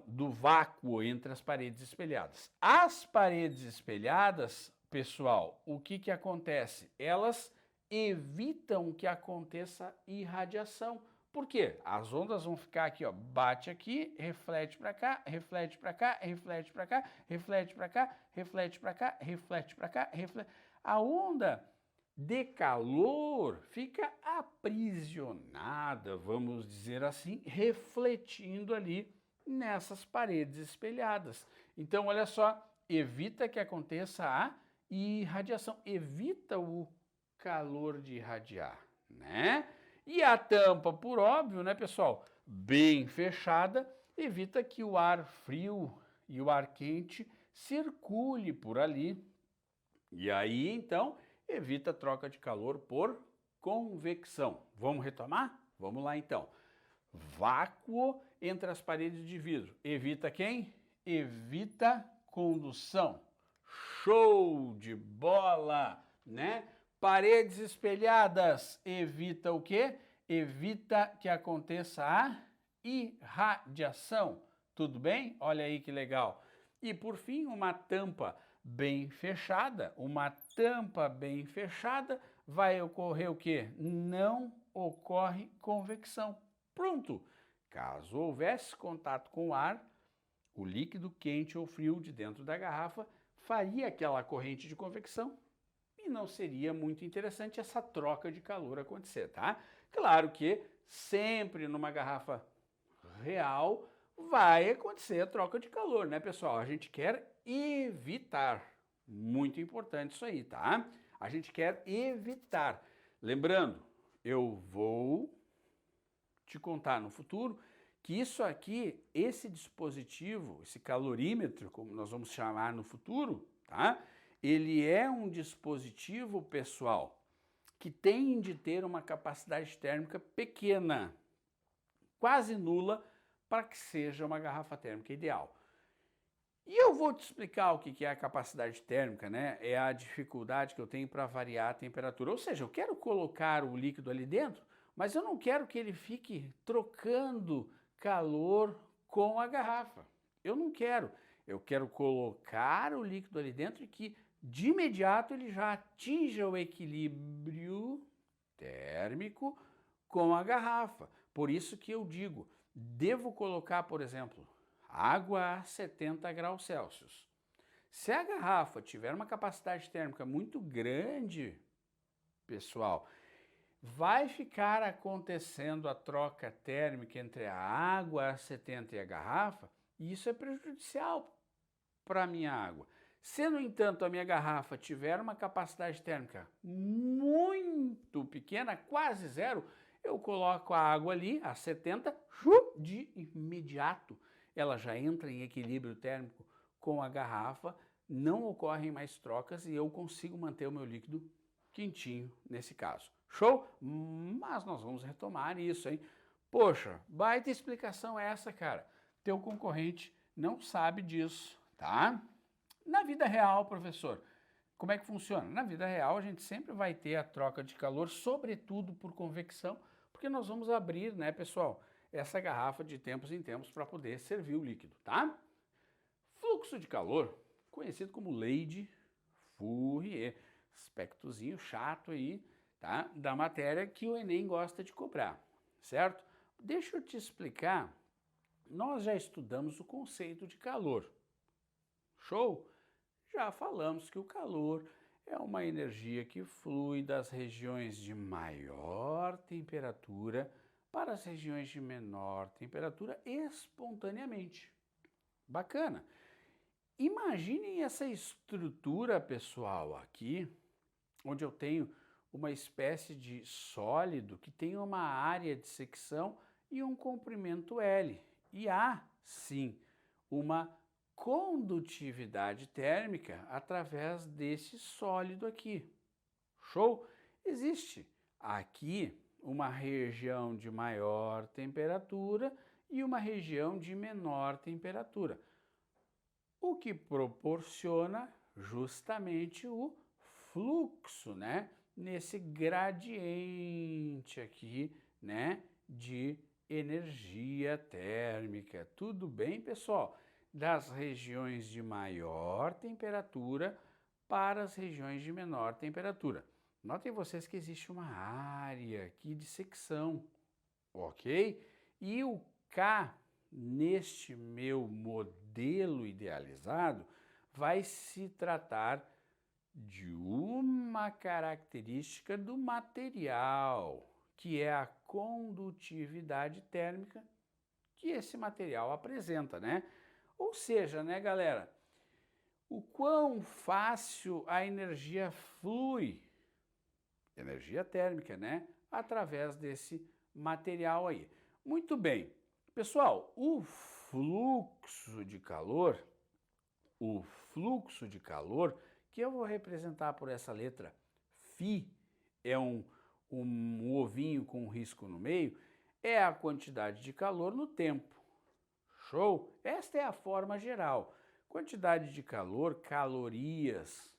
Do vácuo entre as paredes espelhadas. As paredes espelhadas, pessoal, o que acontece? Elas evitam que aconteça irradiação. Por quê? As ondas vão ficar aqui, ó, bate aqui, reflete para cá, reflete para cá, reflete para cá, reflete para cá, reflete para cá, reflete para cá, reflete. A onda de calor fica aprisionada, vamos dizer assim, refletindo ali nessas paredes espelhadas. Então, olha só, evita que aconteça a irradiação, evita o calor de irradiar, né? E a tampa, por óbvio, né, pessoal, bem fechada, evita que o ar frio e o ar quente circule por ali. E aí, então, evita a troca de calor por convecção. Vamos retomar? Vamos lá, então. Vácuo entre as paredes de vidro. Evita quem? Evita condução. Show de bola, né? Paredes espelhadas. Evita o quê? Evita que aconteça a irradiação. Tudo bem? Olha aí que legal. E por fim, uma tampa bem fechada. Uma tampa bem fechada vai ocorrer o quê? Não ocorre convecção. Pronto! Caso houvesse contato com o ar, o líquido quente ou frio de dentro da garrafa faria aquela corrente de convecção e não seria muito interessante essa troca de calor acontecer, tá? Claro que sempre numa garrafa real vai acontecer a troca de calor, né, pessoal? A gente quer evitar. Muito importante isso aí, tá? A gente quer evitar. Lembrando, eu vou te contar no futuro que isso aqui, esse dispositivo, esse calorímetro, como nós vamos chamar no futuro, tá? ele é um dispositivo, pessoal, que tem de ter uma capacidade térmica pequena, quase nula, para que seja uma garrafa térmica ideal. E eu vou te explicar o que é a capacidade térmica, né? É a dificuldade que eu tenho para variar a temperatura. Ou seja, eu quero colocar o líquido ali dentro, mas eu não quero que ele fique trocando calor com a garrafa. Eu não quero. Eu quero colocar o líquido ali dentro e que de imediato ele já atinja o equilíbrio térmico com a garrafa. Por isso que eu digo, devo colocar, por exemplo, água a 70 graus Celsius. Se a garrafa tiver uma capacidade térmica muito grande, pessoal, vai ficar acontecendo a troca térmica entre a água a 70 e a garrafa, e isso é prejudicial para a minha água. Se, no entanto, a minha garrafa tiver uma capacidade térmica muito pequena, quase zero, eu coloco a água ali a 70, de imediato ela já entra em equilíbrio térmico com a garrafa, não ocorrem mais trocas e eu consigo manter o meu líquido quentinho nesse caso. Show? Mas nós vamos retomar isso, hein? Poxa, baita explicação essa, cara. Teu concorrente não sabe disso, tá? Na vida real, professor, como é que funciona? Na vida real, a gente sempre vai ter a troca de calor, sobretudo por convecção, porque nós vamos abrir, né, pessoal, essa garrafa de tempos em tempos para poder servir o líquido, tá? Fluxo de calor, conhecido como lei de Fourier, aspectozinho chato aí, tá? Da matéria que o Enem gosta de cobrar, certo? Deixa eu te explicar, nós já estudamos o conceito de calor, show? Já falamos que o calor é uma energia que flui das regiões de maior temperatura para as regiões de menor temperatura espontaneamente. Bacana. Imaginem essa estrutura, pessoal, aqui, onde eu tenho uma espécie de sólido que tem uma área de secção e um comprimento L. E há, sim, uma condutividade térmica através desse sólido aqui. Show? Existe aqui uma região de maior temperatura e uma região de menor temperatura, o que proporciona justamente o fluxo, né? Nesse gradiente aqui, né? De energia térmica. Tudo bem, pessoal? Das regiões de maior temperatura para as regiões de menor temperatura. Notem vocês que existe uma área aqui de secção, ok? E o K, neste meu modelo idealizado, vai se tratar de uma característica do material, que é a condutividade térmica que esse material apresenta, né? Ou seja, né, galera, o quão fácil a energia flui, energia térmica, né, através desse material aí. Muito bem. Pessoal, o fluxo de calor, que eu vou representar por essa letra φ, é um ovinho com um risco no meio, é a quantidade de calor no tempo. Show? Esta é a forma geral. Quantidade de calor, calorias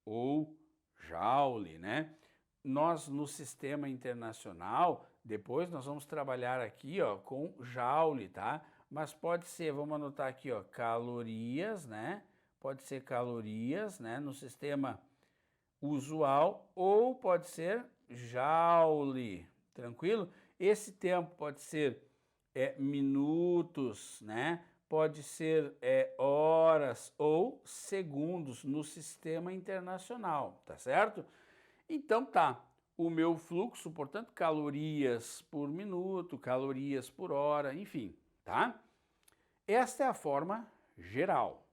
ou joule, né? Nós no sistema internacional, depois nós vamos trabalhar aqui, ó, com joule, tá? Mas pode ser, vamos anotar aqui, ó, calorias, né? Pode ser calorias, né, no sistema usual, ou pode ser joule, tranquilo? Esse tempo pode ser minutos, né? Pode ser horas ou segundos no sistema internacional, tá certo? Então tá, o meu fluxo, portanto, calorias por minuto, calorias por hora, enfim, tá? Esta é a forma geral,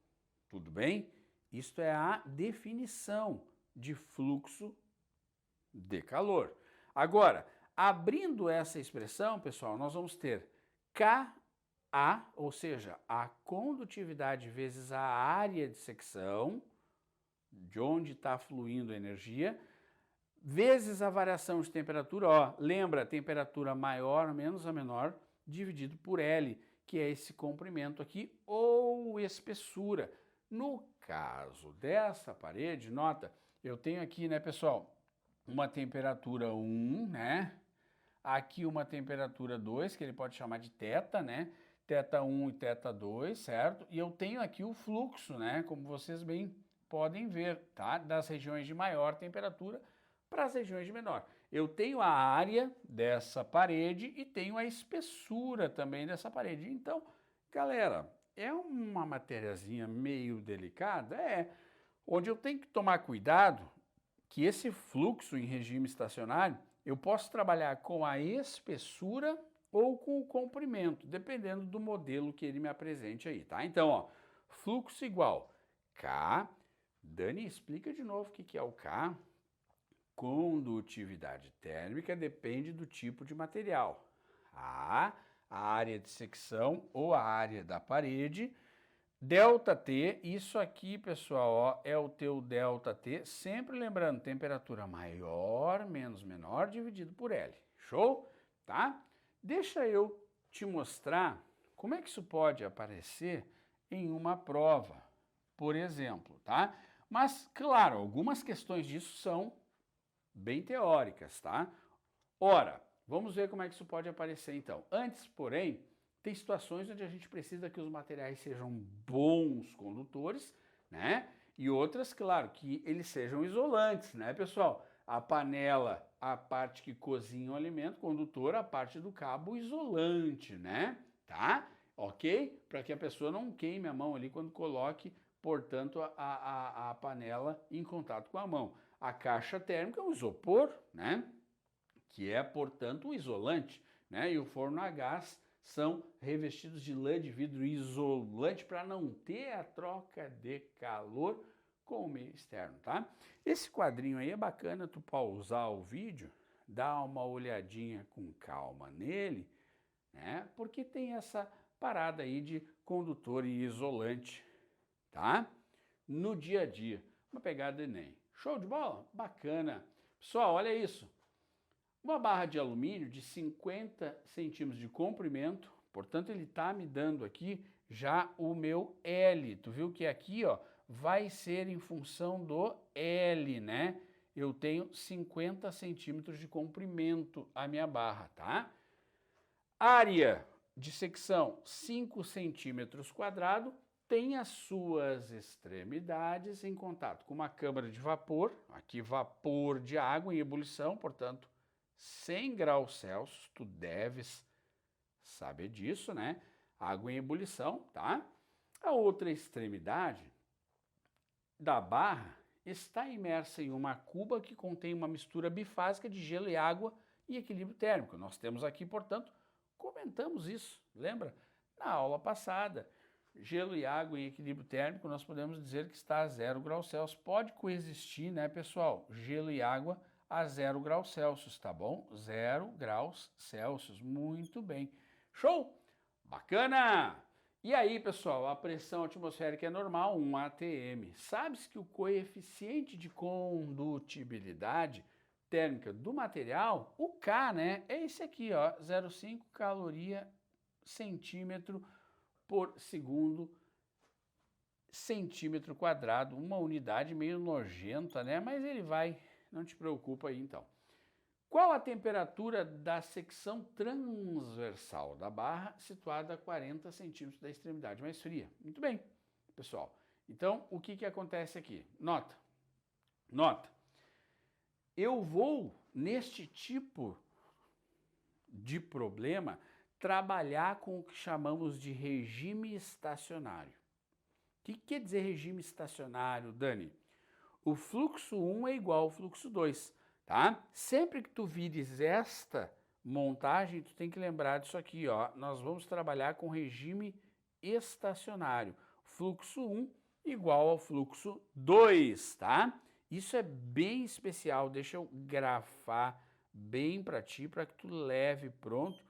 tudo bem? Isto é a definição de fluxo de calor. Agora, abrindo essa expressão, pessoal, nós vamos ter Ka, ou seja, a condutividade vezes a área de secção, de onde está fluindo a energia, vezes a variação de temperatura, ó, lembra, temperatura maior menos a menor, dividido por L, que é esse comprimento aqui, ou espessura. No caso dessa parede, nota, eu tenho aqui, né, pessoal, uma temperatura 1, né? Aqui uma temperatura 2, que ele pode chamar de θ, né? θ1 e θ2, certo? E eu tenho aqui o fluxo, né? Como vocês bem podem ver, tá? Das regiões de maior temperatura para as regiões de menor. Eu tenho a área dessa parede e tenho a espessura também dessa parede. Então, galera, é uma matériazinha meio delicada? É. Onde eu tenho que tomar cuidado que esse fluxo em regime estacionário, eu posso trabalhar com a espessura ou com o comprimento, dependendo do modelo que ele me apresente aí, tá? Então, ó, fluxo igual K, Dani, explica de novo o que é o K. Condutividade térmica depende do tipo de material. A área de secção ou a área da parede. ΔT, isso aqui, pessoal, ó, é o teu ΔT, sempre lembrando, temperatura maior menos menor dividido por L. Show? Tá? Deixa eu te mostrar como é que isso pode aparecer em uma prova, por exemplo, tá? Mas, claro, algumas questões disso são bem teóricas, tá? Ora, vamos ver como é que isso pode aparecer então. Antes, porém, tem situações onde a gente precisa que os materiais sejam bons condutores, né? E outras, claro, que eles sejam isolantes, né, pessoal? A panela, a parte que cozinha o alimento, condutor, a parte do cabo isolante, né? Tá? Ok? Para que a pessoa não queime a mão ali quando coloque, portanto, a panela em contato com a mão. A caixa térmica é um isopor, né? Que é, portanto, um isolante, né? E o forno a gás são revestidos de lã de vidro isolante para não ter a troca de calor com o meio externo, tá? Esse quadrinho aí é bacana tu pausar o vídeo, dar uma olhadinha com calma nele, né? Porque tem essa parada aí de condutor e isolante, tá? No dia a dia, uma pegada Enem. Show de bola? Bacana. Pessoal, olha isso. Uma barra de alumínio de 50 centímetros de comprimento, portanto ele está me dando aqui já o meu L. Tu viu que aqui, ó, vai ser em função do L, né? Eu tenho 50 centímetros de comprimento a minha barra, tá? Área de secção 5 centímetros quadrado, tem as suas extremidades em contato com uma câmara de vapor, aqui vapor de água em ebulição, portanto 100 graus Celsius, tu deves saber disso, né? Água em ebulição, tá? A outra extremidade da barra está imersa em uma cuba que contém uma mistura bifásica de gelo e água em equilíbrio térmico. Nós temos aqui, portanto, comentamos isso, lembra? Na aula passada, gelo e água em equilíbrio térmico, nós podemos dizer que está a 0 graus Celsius. Pode coexistir, né, pessoal? Gelo e água a 0 graus Celsius, tá bom? 0 graus Celsius, muito bem. Show? Bacana! E aí, pessoal, a pressão atmosférica é normal, 1 atm. Sabe-se que o coeficiente de condutibilidade térmica do material, o K, né, é esse aqui, ó, 0,5 caloria centímetro por segundo centímetro quadrado, uma unidade meio nojenta, né, mas ele vai. Não te preocupa aí, então. Qual a temperatura da secção transversal da barra situada a 40 centímetros da extremidade mais fria? Muito bem, pessoal. Então, o que acontece aqui? Nota. Eu vou, neste tipo de problema, trabalhar com o que chamamos de regime estacionário. O que quer dizer regime estacionário, Dani? O fluxo 1 é igual ao fluxo 2, tá? Sempre que tu vires esta montagem, tu tem que lembrar disso aqui, ó. Nós vamos trabalhar com regime estacionário. Fluxo 1 igual ao fluxo 2, tá? Isso é bem especial, deixa eu grafar bem para ti, para que tu leve pronto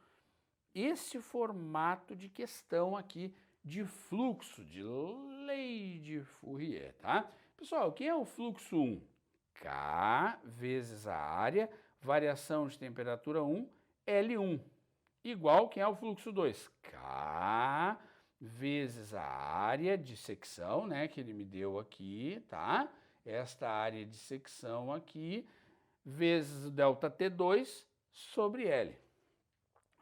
esse formato de questão aqui de fluxo, de lei de Fourier, tá? Pessoal, quem é o fluxo 1? K vezes a área, variação de temperatura 1, L1. Igual quem é o fluxo 2? K vezes a área de secção, né, que ele me deu aqui, tá? Esta área de secção aqui, vezes o delta T2 sobre L.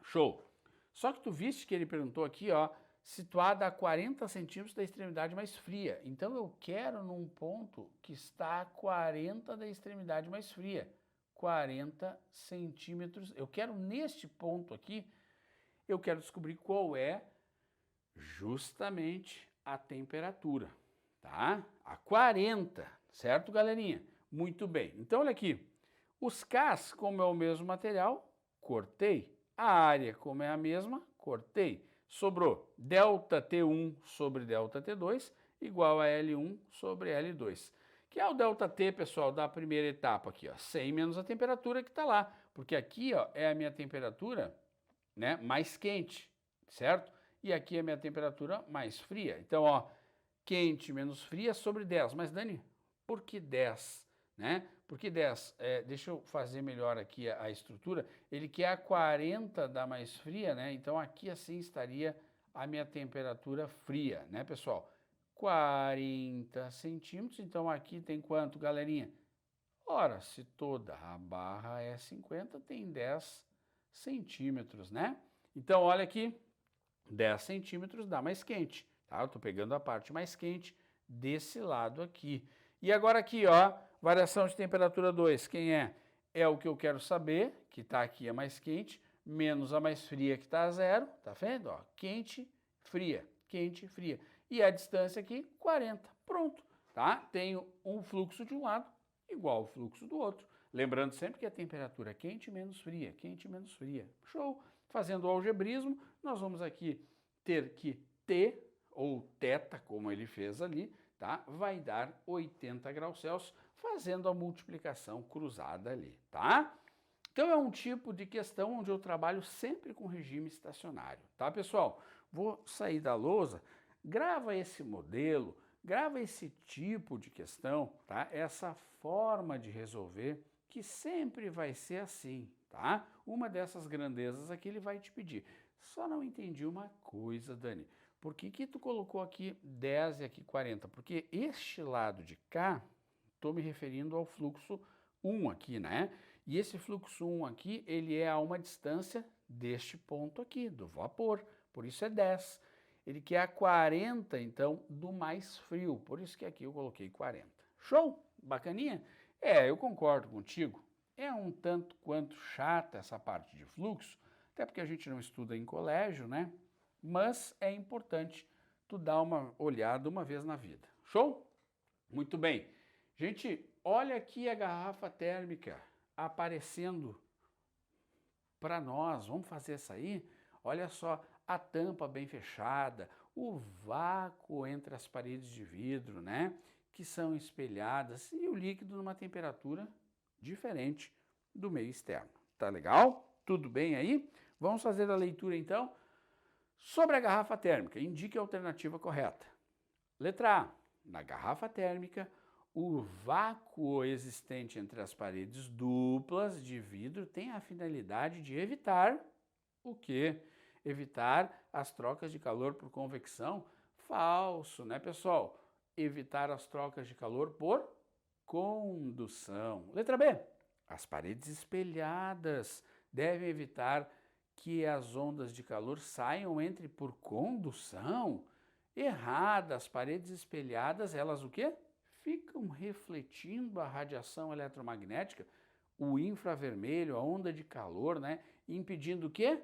Show! Só que tu viste que ele perguntou aqui, ó, situada a 40 centímetros da extremidade mais fria. Então eu quero num ponto que está a 40 da extremidade mais fria. 40 centímetros. Eu quero neste ponto aqui, eu quero descobrir qual é justamente a temperatura, tá? A 40, certo, galerinha? Muito bem. Então olha aqui, os Ks, como é o mesmo material, cortei. A área, como é a mesma, cortei. Sobrou delta T1 sobre delta T2 igual a L1 sobre L2. Que é o delta T, pessoal, da primeira etapa aqui, ó, 100 menos a temperatura que está lá. Porque aqui, ó, é a minha temperatura, né, mais quente, certo? E aqui é a minha temperatura mais fria. Então, ó, quente menos fria sobre 10. Mas, Dani, por que 10? Né? Porque 10, deixa eu fazer melhor aqui a estrutura, ele quer a 40 da mais fria, né? Então aqui assim estaria a minha temperatura fria, né, pessoal? 40 centímetros, então aqui tem quanto, galerinha? Ora, se toda a barra é 50, tem 10 centímetros, né? Então olha aqui, 10 centímetros dá mais quente, tá? Eu estou pegando a parte mais quente desse lado aqui. E agora aqui, ó, variação de temperatura 2, quem é? É o que eu quero saber, que está aqui a mais quente, menos a mais fria que está a 0, tá vendo? Ó, quente, fria, fria. E a distância aqui, 40. Pronto, tá? Tenho um fluxo de um lado igual ao fluxo do outro. Lembrando sempre que a temperatura é quente menos fria, quente menos fria. Show! Fazendo o algebrismo, nós vamos aqui ter que T, ou θ, como ele fez ali, tá? Vai dar 80 graus Celsius, fazendo a multiplicação cruzada ali, tá? Então é um tipo de questão onde eu trabalho sempre com regime estacionário, tá, pessoal? Vou sair da lousa, grava esse modelo, grava esse tipo de questão, tá? Essa forma de resolver que sempre vai ser assim, tá? Uma dessas grandezas aqui ele vai te pedir. Só não entendi uma coisa, Dani. Por que tu colocou aqui 10 e aqui 40? Porque este lado de cá, estou me referindo ao fluxo 1 aqui, né? E esse fluxo 1 aqui, ele é a uma distância deste ponto aqui, do vapor. Por isso é 10. Ele quer a 40, então, do mais frio. Por isso que aqui eu coloquei 40. Show? Bacaninha? Eu concordo contigo. É um tanto quanto chata essa parte de fluxo, até porque a gente não estuda em colégio, né? Mas é importante tu dar uma olhada uma vez na vida. Show? Muito bem. Gente, olha aqui a garrafa térmica aparecendo para nós. Vamos fazer essa aí? Olha só, a tampa bem fechada, o vácuo entre as paredes de vidro, né? Que são espelhadas e o líquido numa temperatura diferente do meio externo. Tá legal? Tudo bem aí? Vamos fazer a leitura então? Sobre a garrafa térmica, indique a alternativa correta. Letra A. Na garrafa térmica, o vácuo existente entre as paredes duplas de vidro tem a finalidade de evitar o quê? Evitar as trocas de calor por convecção? Falso, né, pessoal? Evitar as trocas de calor por condução. Letra B. As paredes espelhadas devem evitar que as ondas de calor saiam entre por condução. Errada, as paredes espelhadas, elas o quê? Ficam refletindo a radiação eletromagnética, o infravermelho, a onda de calor, né? Impedindo o quê?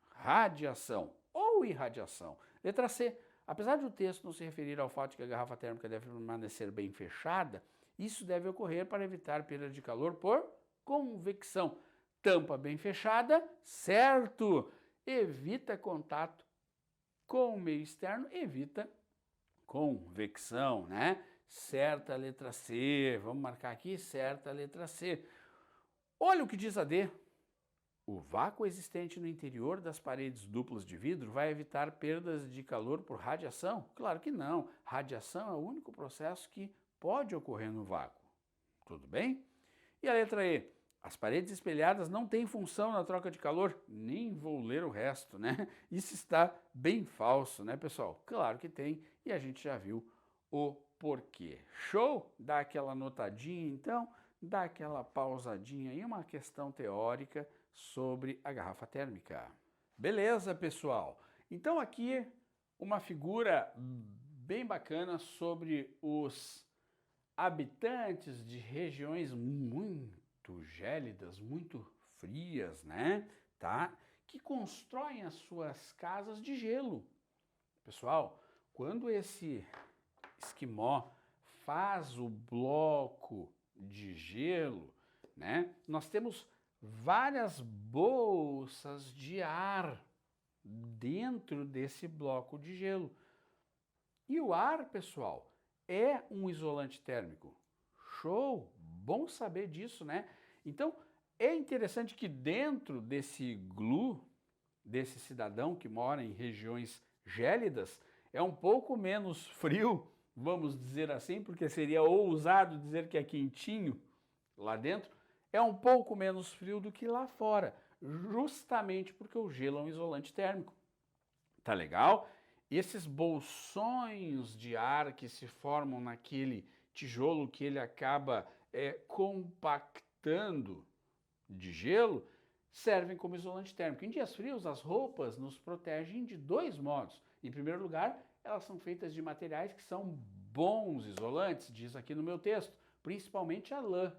Radiação ou irradiação. Letra C. Apesar de o texto não se referir ao fato de que a garrafa térmica deve permanecer bem fechada, isso deve ocorrer para evitar perda de calor por convecção. Tampa bem fechada, certo? Evita contato com o meio externo, evita convecção, né? Certa letra C, vamos marcar aqui, certa letra C. Olha o que diz a D. O vácuo existente no interior das paredes duplas de vidro vai evitar perdas de calor por radiação? Claro que não. Radiação é o único processo que pode ocorrer no vácuo. Tudo bem? E a letra E? As paredes espelhadas não têm função na troca de calor. Nem vou ler o resto, né? Isso está bem falso, né, pessoal? Claro que tem, e a gente já viu o porquê. Show? Dá aquela anotadinha, então, dá aquela pausadinha em uma questão teórica sobre a garrafa térmica. Beleza, pessoal? Então aqui uma figura bem bacana sobre os habitantes de regiões muito gélidas, muito frias, né? Tá? Que constroem as suas casas de gelo. Pessoal, quando esse esquimó faz o bloco de gelo, né? Nós temos várias bolsas de ar dentro desse bloco de gelo. E o ar, pessoal, é um isolante térmico. Show! Bom saber disso, né? Então, é interessante que dentro desse iglú, desse cidadão que mora em regiões gélidas, é um pouco menos frio, vamos dizer assim, porque seria ousado dizer que é quentinho lá dentro, é um pouco menos frio do que lá fora, justamente porque o gelo é um isolante térmico. Tá legal? Esses bolsões de ar que se formam naquele tijolo que ele acaba compactando de gelo, servem como isolante térmico. Em dias frios, as roupas nos protegem de dois modos. Em primeiro lugar, elas são feitas de materiais que são bons isolantes, diz aqui no meu texto, principalmente a lã.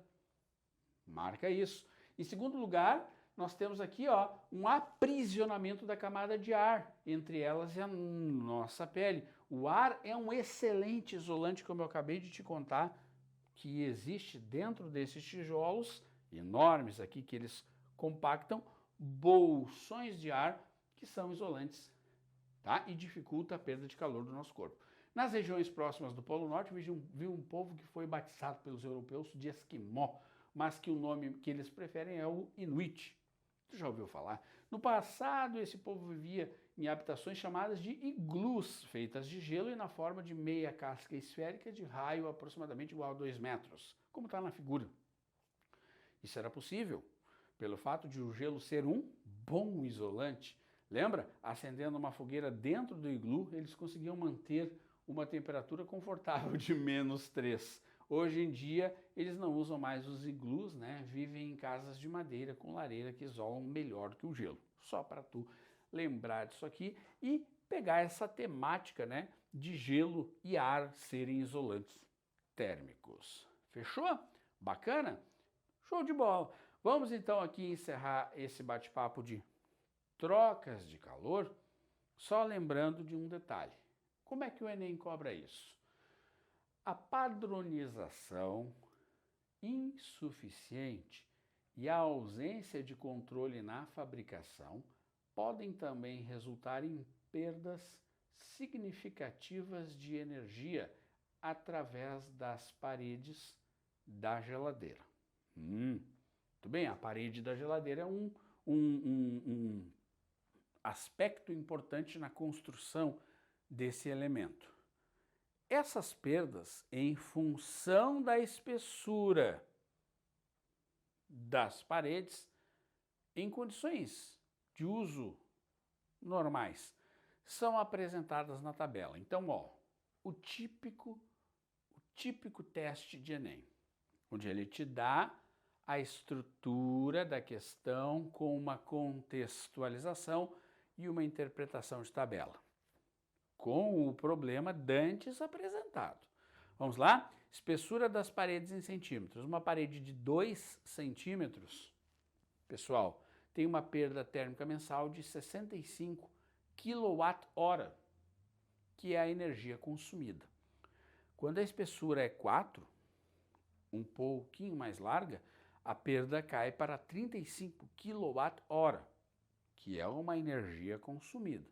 Marca isso. Em segundo lugar, nós temos aqui um aprisionamento da camada de ar entre elas e a nossa pele. O ar é um excelente isolante, como eu acabei de te contar, que existe dentro desses tijolos enormes aqui, que eles compactam bolsões de ar que são isolantes, tá? E dificulta a perda de calor do nosso corpo. Nas regiões próximas do Polo Norte, viu um povo que foi batizado pelos europeus de Esquimó, mas que o nome que eles preferem é o Inuit. Tu já ouviu falar? No passado, esse povo vivia em habitações chamadas de iglus, feitas de gelo e na forma de meia casca esférica de raio aproximadamente igual a 2 metros, como está na figura. Isso era possível pelo fato de o gelo ser um bom isolante. Lembra? Acendendo uma fogueira dentro do iglu, eles conseguiam manter uma temperatura confortável de -3. Hoje em dia, eles não usam mais os iglus, né? Vivem em casas de madeira com lareira que isolam melhor que o gelo. Só para tu lembrar disso aqui e pegar essa temática, né, de gelo e ar serem isolantes térmicos. Fechou? Bacana? Show de bola! Vamos então aqui encerrar esse bate-papo de trocas de calor, só lembrando de um detalhe. Como é que o Enem cobra isso? A padronização insuficiente e a ausência de controle na fabricação podem também resultar em perdas significativas de energia através das paredes da geladeira. Tudo bem, a parede da geladeira é um aspecto importante na construção desse elemento. Essas perdas, em função da espessura das paredes, em condições de uso normais, são apresentadas na tabela. Então, o típico teste de Enem, onde ele te dá a estrutura da questão com uma contextualização e uma interpretação de tabela, com o problema dantes apresentado. Vamos lá? Espessura das paredes em centímetros. Uma parede de 2 centímetros, pessoal, tem uma perda térmica mensal de 65 kWh, que é a energia consumida. Quando a espessura é 4, um pouquinho mais larga, a perda cai para 35 kWh, que é uma energia consumida.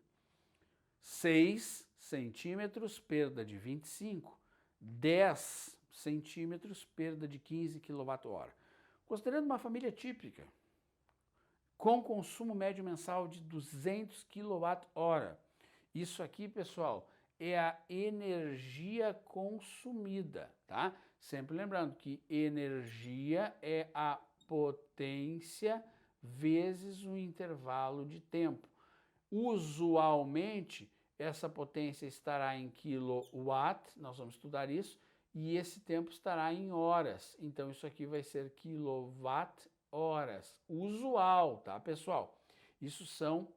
6 centímetros, perda de 25. 10 centímetros, perda de 15 kWh. Considerando uma família típica, com consumo médio mensal de 200 kWh. Isso aqui, pessoal, é a energia consumida, tá? Sempre lembrando que energia é a potência vezes o intervalo de tempo. Usualmente, essa potência estará em kilowatt, nós vamos estudar isso, e esse tempo estará em horas. Então, isso aqui vai ser quilowatt-horas. Usual, tá, pessoal? Isso são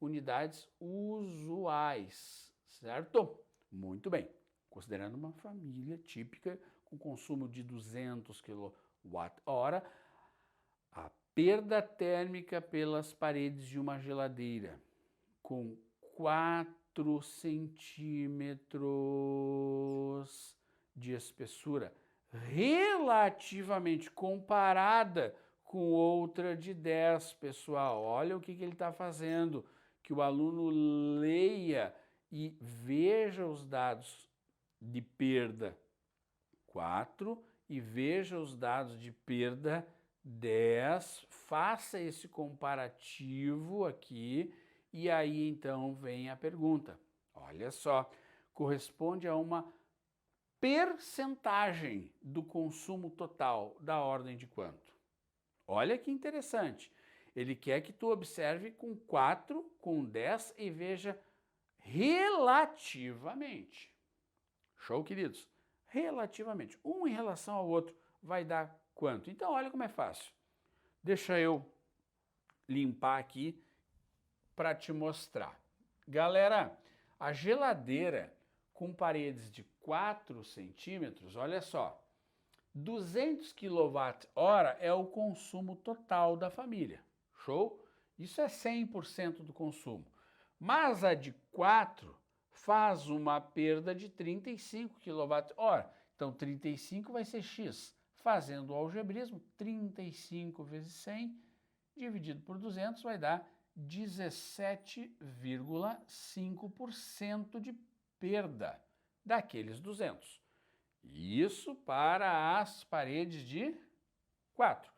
unidades usuais, certo? Muito bem. Considerando uma família típica com consumo de 200 kWh, a perda térmica pelas paredes de uma geladeira com 4 centímetros de espessura, relativamente comparada com outra de 10, pessoal. Olha o que ele está fazendo, que o aluno leia e veja os dados de perda 4 e veja os dados de perda 10, faça esse comparativo aqui e aí então vem a pergunta. Olha só, corresponde a uma percentagem do consumo total da ordem de quanto? Olha que interessante. Ele quer que tu observe com 4, com 10 e veja relativamente. Show, queridos? Relativamente. Um em relação ao outro vai dar quanto? Então, olha como é fácil. Deixa eu limpar aqui para te mostrar. Galera, a geladeira com paredes de 4 centímetros, olha só, 200 kWh é o consumo total da família. Show? Isso é 100% do consumo. Mas a de 4 faz uma perda de 35 kWh. Então, 35 vai ser X. Fazendo o algebrismo, 35 vezes 100 dividido por 200 vai dar 17,5% de perda daqueles 200. Isso para as paredes de 4.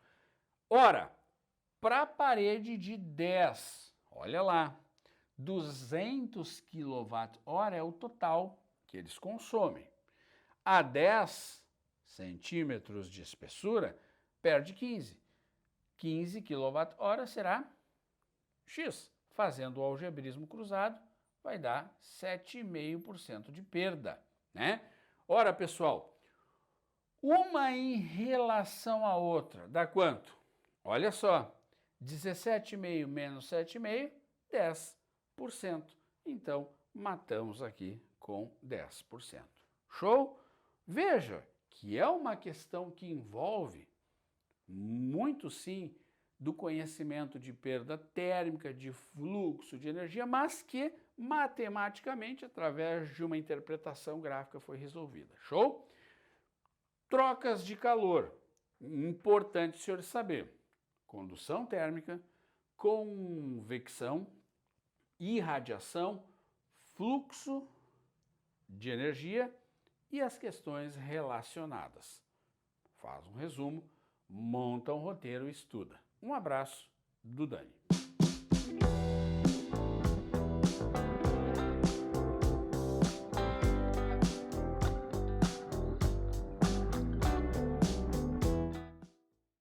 Ora, para a parede de 10, olha lá, 200 kWh é o total que eles consomem. A 10 centímetros de espessura, perde 15. 15 kWh será X. Fazendo o algebrismo cruzado, vai dar 7,5% de perda, né? Ora, pessoal, uma em relação à outra, dá quanto? Olha só, 17,5 menos 7,5, 10%. Então, matamos aqui com 10%. Show? Veja que é uma questão que envolve muito, sim, do conhecimento de perda térmica, de fluxo de energia, mas que matematicamente, através de uma interpretação gráfica, foi resolvida. Show? Trocas de calor. Importante o senhor saber. Condução térmica, convecção, irradiação, fluxo de energia e as questões relacionadas. Faz um resumo, monta um roteiro e estuda. Um abraço do Dani.